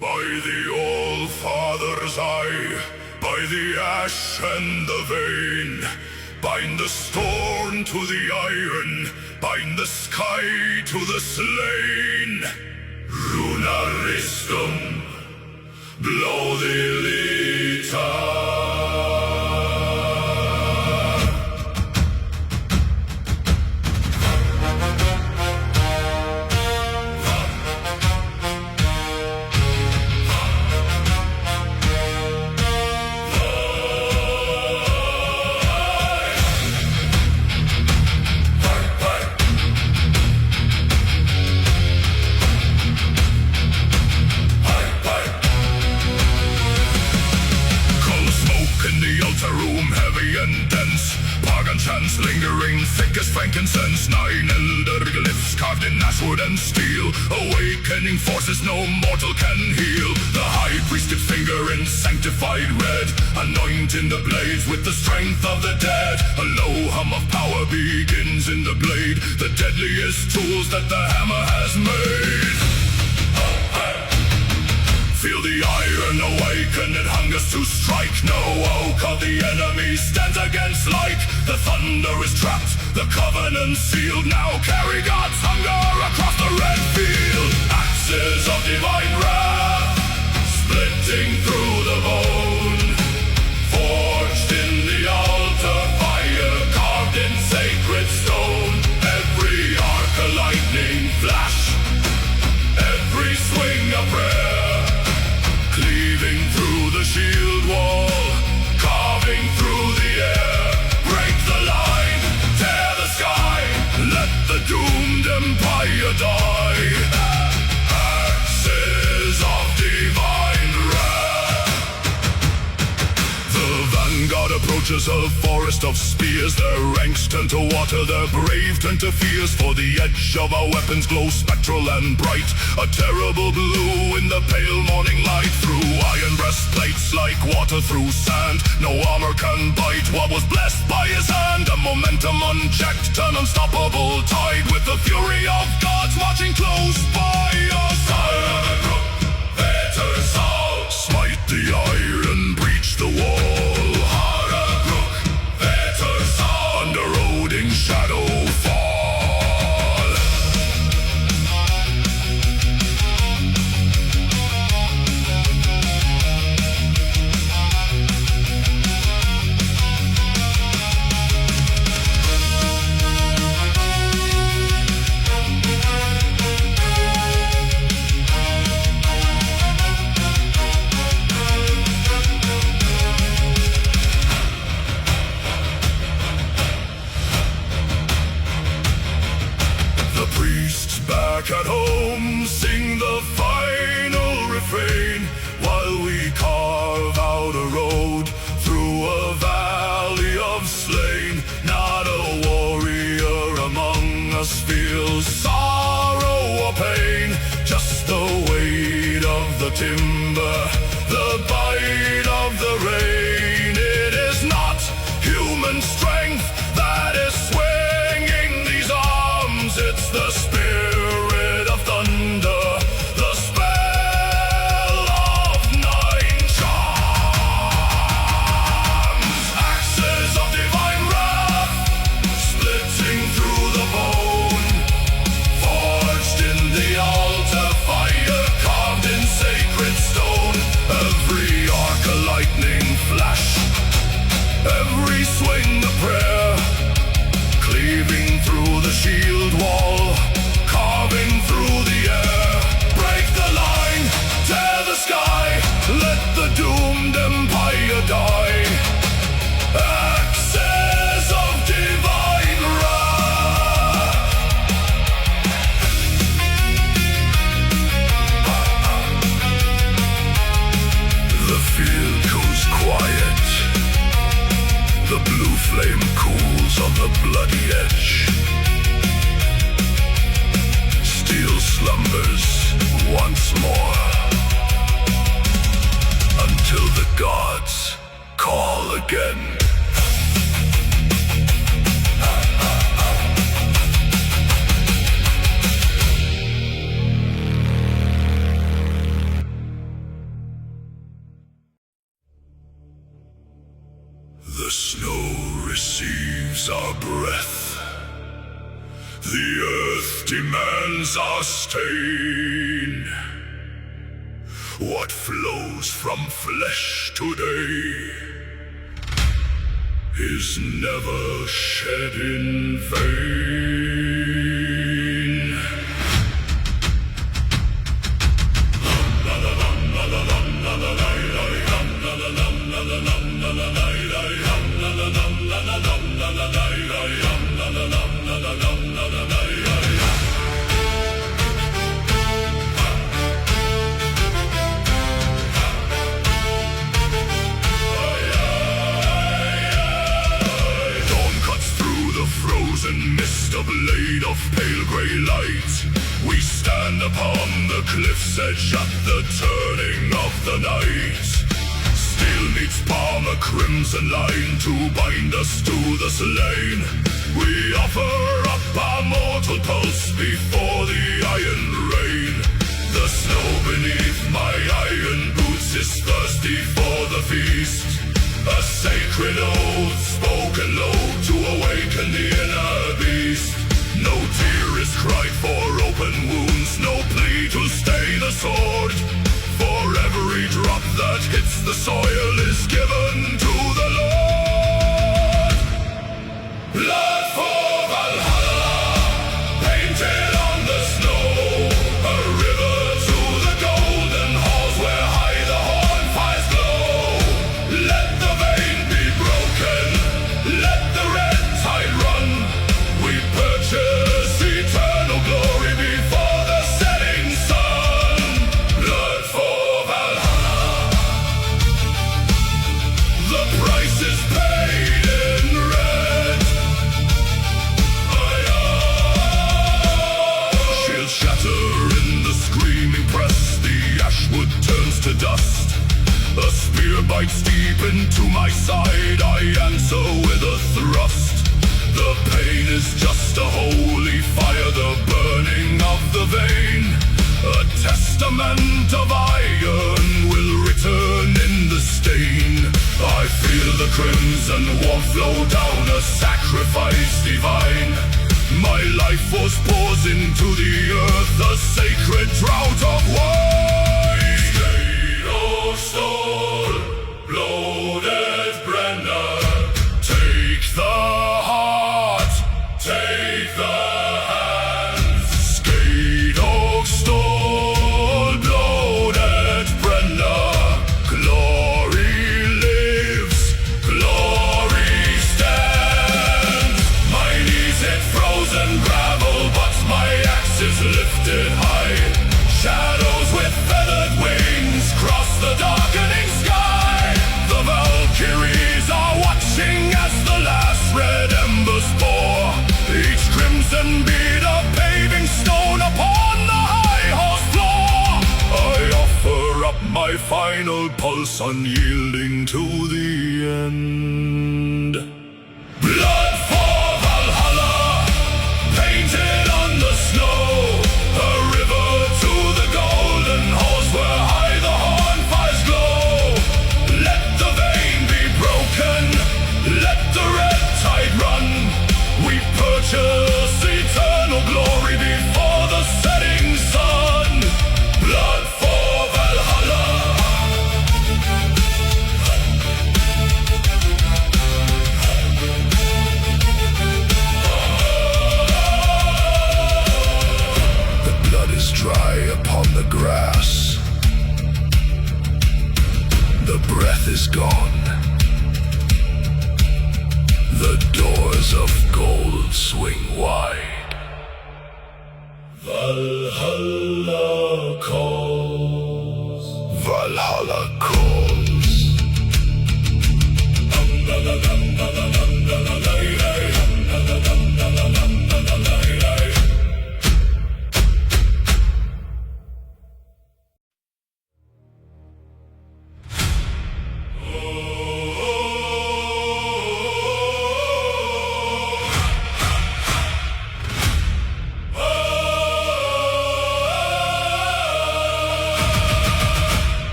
Speaker 1: By the All-Father's eye, by the ash and the vein. Bind the storm to the iron, bind the sky to the slain. Runaristum, blow the lita. Chants lingering thick as frankincense. 9 elder glyphs carved in ashwood and steel, awakening forces no mortal can heal. The high priest dips finger in sanctified red, anointing the blades with the strength of the dead. A low hum of power begins in the blade, the deadliest tools that the hammer has made. Feel the iron awaken, it hungers to strike. No oak of the enemy stands against light. The thunder is trapped, the covenant sealed. Now carry God's hunger across the red field. Axes of divine wrath, splitting through the bone. Forged in the altar, fire carved in sacred stone. Every arc a lightning flash, every swing a prayer. Cleaving through the shield wall, carving through the air. Break the line, tear the sky, let the doomed empire die. Axes of divine wrath. The vanguard approaches a forest of spears. Their ranks turn to water, their brave turn to fears. For the edge of our weapons glows spectral and bright, a terrible blue in the pale morning light. Through iron breastplates like water through sand, no armor can bite what was blessed by his hand. A momentum unchecked, an unstoppable tide, with the fury of gods marching close by us. Smite the iron, breach the wall. Under Odin's shadow fall. Back at home, sing the final refrain, while we carve out a road through a valley of slain. Not a warrior among us feels sorrow or pain, just the weight of the timber, the bite of the rain. It is not human strength that is swinging these arms, it's the spirit of thunder, the spell of 9 charms. Axes of divine wrath, splitting through the bone. Forged in the altar, fire carved in sacred stone. Every arc a lightning flash, every swing a prayer. Cleaving through the shield wall, carving through the air. Break the line, tear the sky, let the doomed empire die. Axes of divine wrath. The field goes quiet, the blue flame cools on the bloody edge. Steel slumbers once more, until the gods call again. The snow receives our breath. The earth demands our stain. What flows from flesh today is never shed in vain. Mist, a blade of pale grey light. We stand upon the cliff's edge at the turning of the night. Steel meets palm, a crimson line to bind us to the slain. We offer up our mortal pulse before the iron rain. The snow beneath my iron boots is thirsty for the feast. A sacred oath spoken low to awaken the inner beast. No tear is cried for open wounds, no plea to stay the sword. For every drop that hits the soil is given to the Lord. Blood for Valhalla, painted on the snow. A river to the golden halls where high the horn fires glow. Let the vein be broken, let the red tide run. We purchase eternal glory before the setting sun. Blood for Valhalla, the price is paid in red. Shields shatter in the screaming press, the ashwood turns to dust. A spear bites deep into my side, I answer with a thrust. The pain is just a holy fire, the burning of the vein. A testament of iron will return in the stain. I feel the crimson warmth flow down, a sacrifice divine. My life was pours into the earth, a sacred drought of wine. Stain of stone, bloated Brenna, take the heart, take the hands. Skate oak stone, bloated Brenna, glory lives, glory stands. My knees hit frozen gravel, but my axe is lifted high. Shadows with feathered wings cross the darkening sky. The Valkyries are watching as the last red embers pour. Each crimson bead a paving stone upon the high horse floor. I offer up my final pulse, unyielding to the end. Blood for Valhalla, painted on the snow. A river to the golden halls where high the horn fires glow. Let the vein be broken, let the red tide run. We purchase eternal glory before the setting sun. Blood for Valhalla. The blood is dry upon the grass. The breath is gone. The doors of gold swing wide. Valhalla calls. Valhalla calls.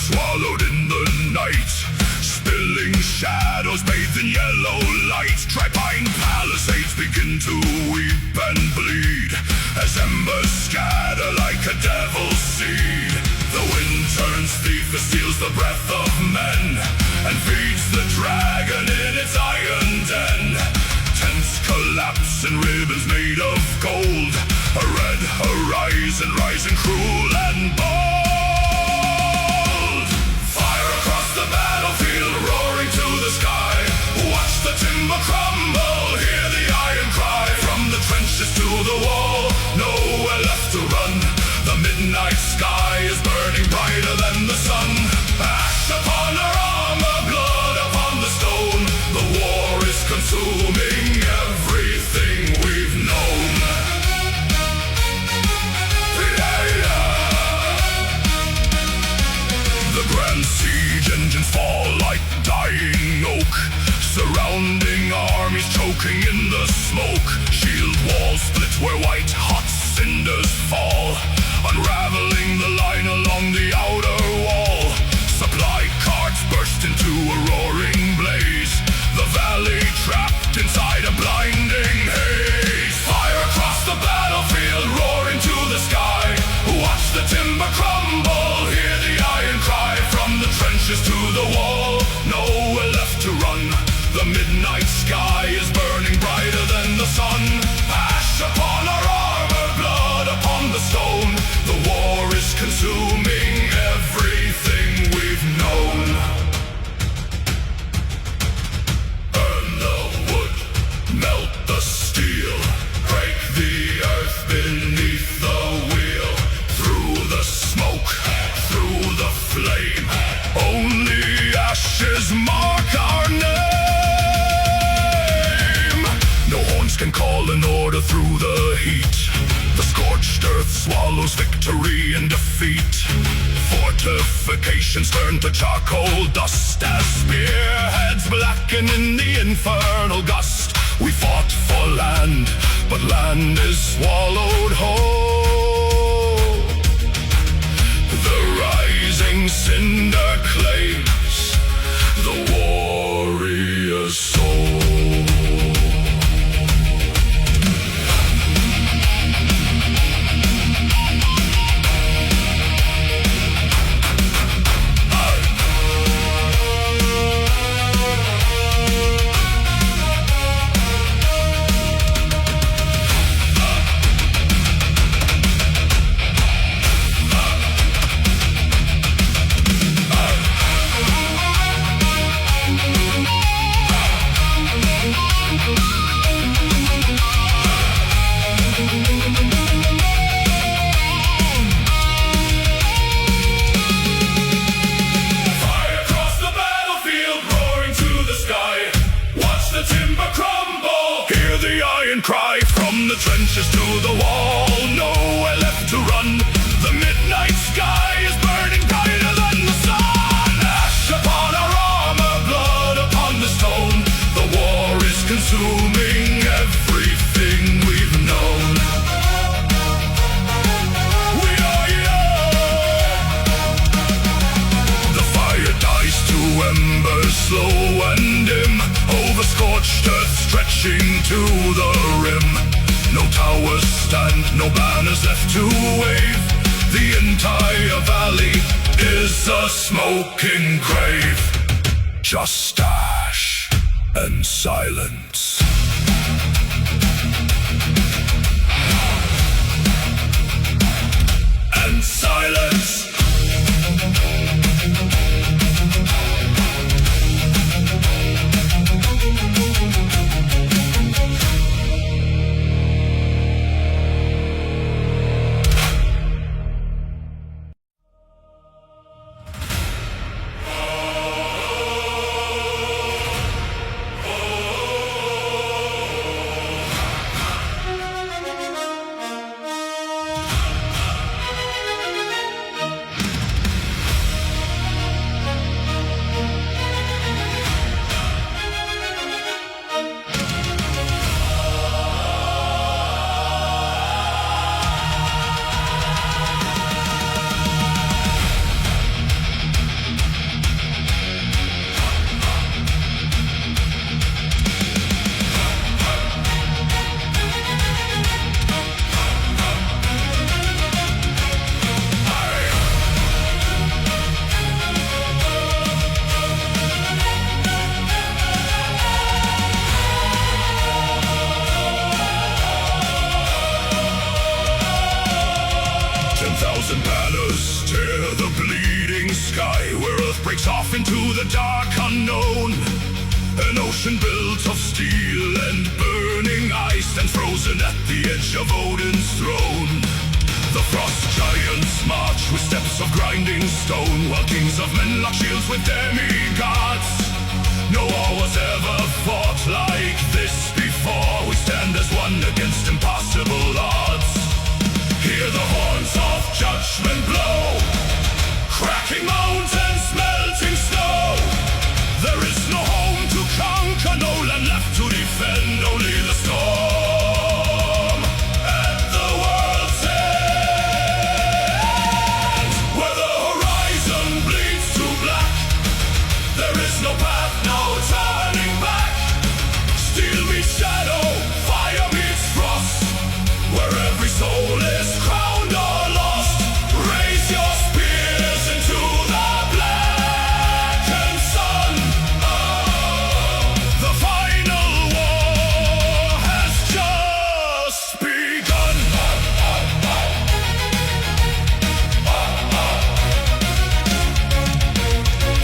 Speaker 1: swallowed in the night. Spilling shadows bathed in yellow light. Tripine palisades begin to weep and bleed as embers scatter like a devil's seed. The wind turns thief, it steals the breath of men and feeds the dragon in its iron den. Tents collapse in ribbons made of gold. A red horizon rising cruel and bold. Fire across the battlefield, roaring to the sky. Watch the timber crumble, hear the iron cry. From the trenches to the wall, nowhere left to run. The midnight sky is burning brighter than the sun. Ash upon our armor, blood upon the stone. The war is consuming everything we've known. The grand siege engines fall like dying oak, surrounding armies choking in the smoke. Shield walls split where white hot cinders fall, unraveling the line along the outer wall. Supply carts burst into a roaring blaze, the valley trapped inside a blinding haze. Fire across the battlefield, roaring to the sky. Watch the timber crumble, hear the iron cry. From the trenches to the wall, nowhere left to run. The midnight sky is burning brighter than the sun. Ash upon our armor, blood upon the stone. The war is consuming everything we've known. Burn the wood, melt the steel, break the earth beneath the wheel. Through the smoke, through the flame, only ashes mark our name. No horns can call an order through the heat. The scorched earth swallows victory and defeat. Fortifications turn to charcoal dust as spearheads blacken in the infernal gust. We fought for land, but land is swallowed whole. The rising cinder claims the warrior's soul. Cry from the trenches to the wall, nowhere left to run. The midnight sky is burning brighter than the sun. Ash upon our armor, blood upon the stone. The war is consuming everything we've known. We are young. The fire dies to embers slow and dim, over scorched earth stretching to the rim. No towers stand, no banners left to wave. The entire valley is a smoking grave. Just ash and silence. And silence. into the dark unknown. An ocean built of steel and burning ice, and frozen at the edge of Odin's throne. The frost giants march with steps of grinding stone, while kings of men lock shields with demigods. No war was ever fought like this before. We stand as one against impossible odds. Hear the horns of judgment blow, cracking mountains, melting snow. There is no home to conquer, no land left to defend, only the storm at the world's end. Where the horizon bleeds to black, there is no path, no turning back. Steel meets shadow, fire meets frost. Where every soul is crowned or lost, raise your spears into the blackened sun. The final war has just begun.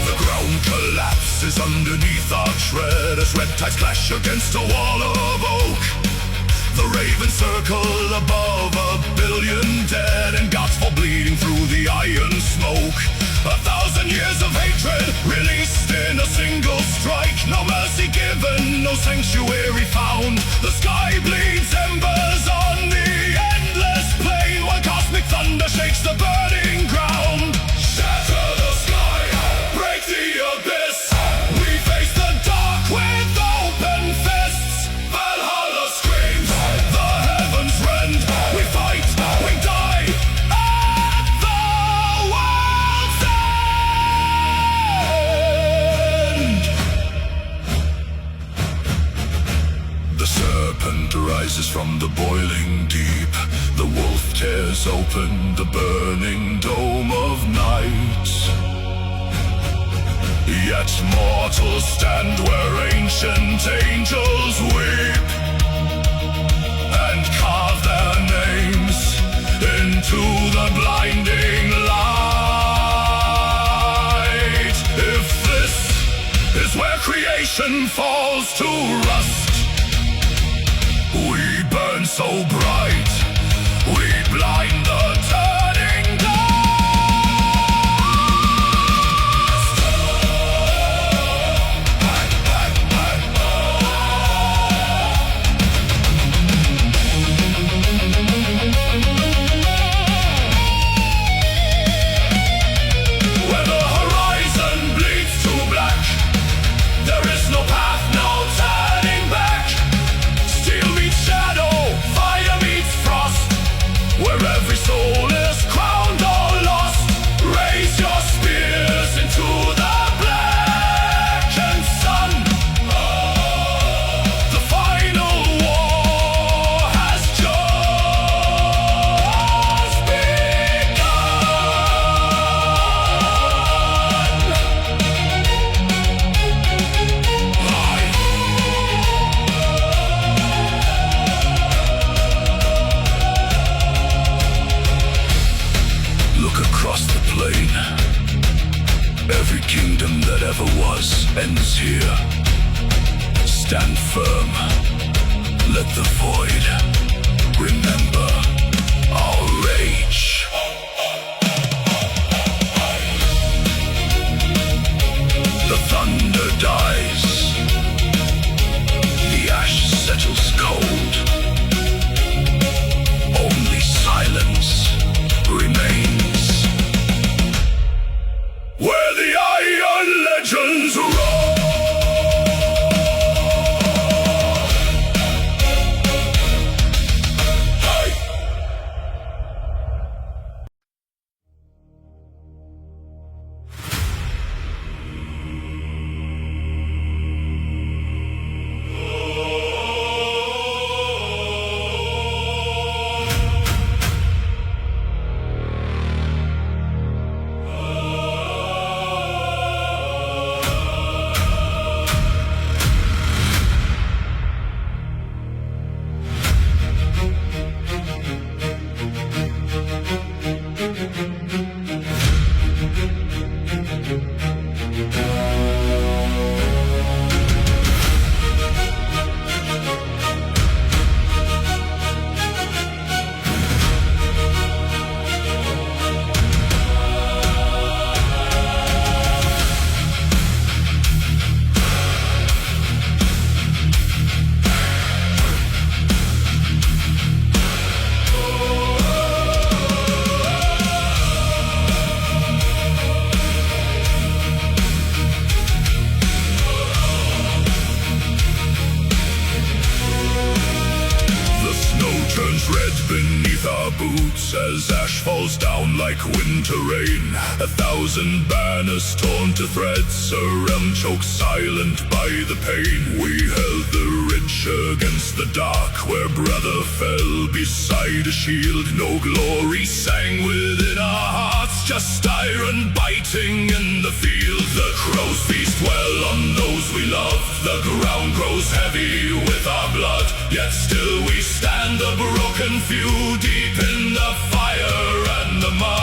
Speaker 1: The ground collapses underneath our tread as red tides clash against a wall of oak. The ravens circle above 1 billion dead, and gods fall bleeding through the iron smoke. 1,000 years of hatred released in a single strike. No mercy given, no sanctuary found. The sky bleeds embers on the endless plain, while cosmic thunder shakes the burning ground. Shatter the sky, break the abyss. We face the dark with open fists. Valhalla screams, the heavens rend. We fight, we die at the world's end. The serpent rises from the boiling deep. The wolf tears open the burning dome of night. Yet mortals stand where ancient angels weep, and carve their names into the blinding light. If this is where creation falls to rust, we burn so bright, we blind the turning dust. Where the horizon bleeds to black, there is no path, no turning back. Steel meets shadow, fire meets frost. Where every soul is crowned or lost, raise your spears into the blackened sun. The final war has just begun. Look across the plain. Every kingdom that ever was ends here. Stand firm. Let the void remember our rage. The thunder dies. The ash settles cold. Only silence remains. Where the iron legends roar. tread beneath our boots as ash falls down like winter rain. 1,000 banners torn to threads, a realm choked silent by the pain. We held the ridge against the dark, where brother fell beside a shield. No glory sang within our hearts, just iron biting in the field. The crows feast well on those we love, the ground grows heavy with our blood, yet still we stand, the broken few, deep in the fire and the mud.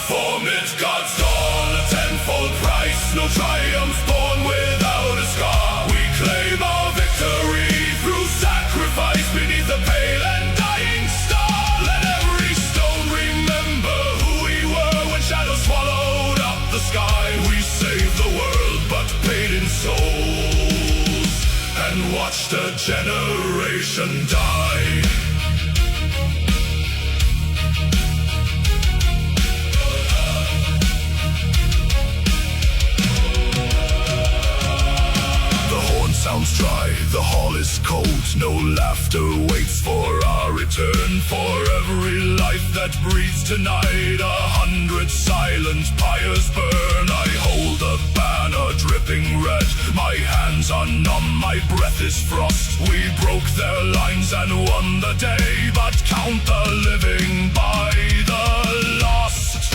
Speaker 1: For Midgard's dawn, a tenfold price, no triumph born without a scar. We claim our victory through sacrifice beneath the pale and dying star. Let every stone remember who we were when shadows swallowed up the sky. We saved the world but paid in souls, and watched a generation die. The horn sounds dry, the hall is cold, no laughter waits for our return. For every life that breathes tonight, 100 silent pyres burn. I hold a banner dripping red, my hands are numb, my breath is frost. We broke their lines and won the day, but count the living by the lost.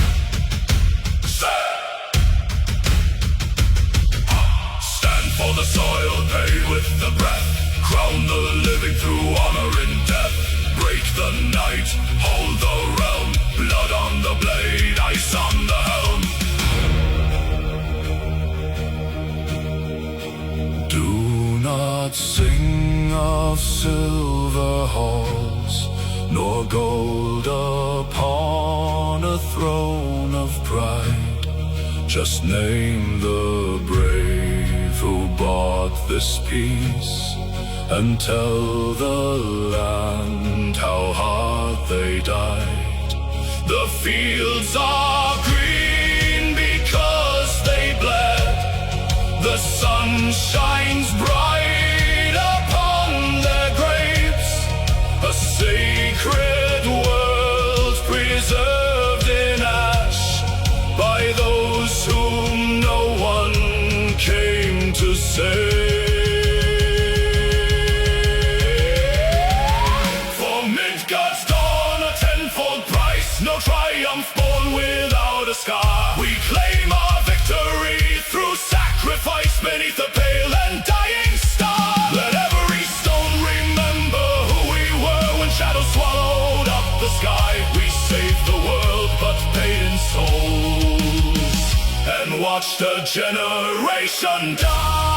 Speaker 1: Stand for the soil, pay with the breath, crown the living through honor in death. Break the night, hold the realm, blood on the blade, ice on the helm. Do not sing of silver halls, nor gold upon a throne of pride. Just name the brave who bought this peace, and tell the land how hard they died. The fields are green because they bled, the sun shines bright upon their graves. A sacred world preserved in ash by those whom no one came to save. For Midgard's dawn, a tenfold price, no triumph born without a scar. We claim our victory through sacrifice beneath the pale and dying star. Let every stone remember who we were when shadows swallowed up the sky. We saved the world but paid in souls, and watched a generation die.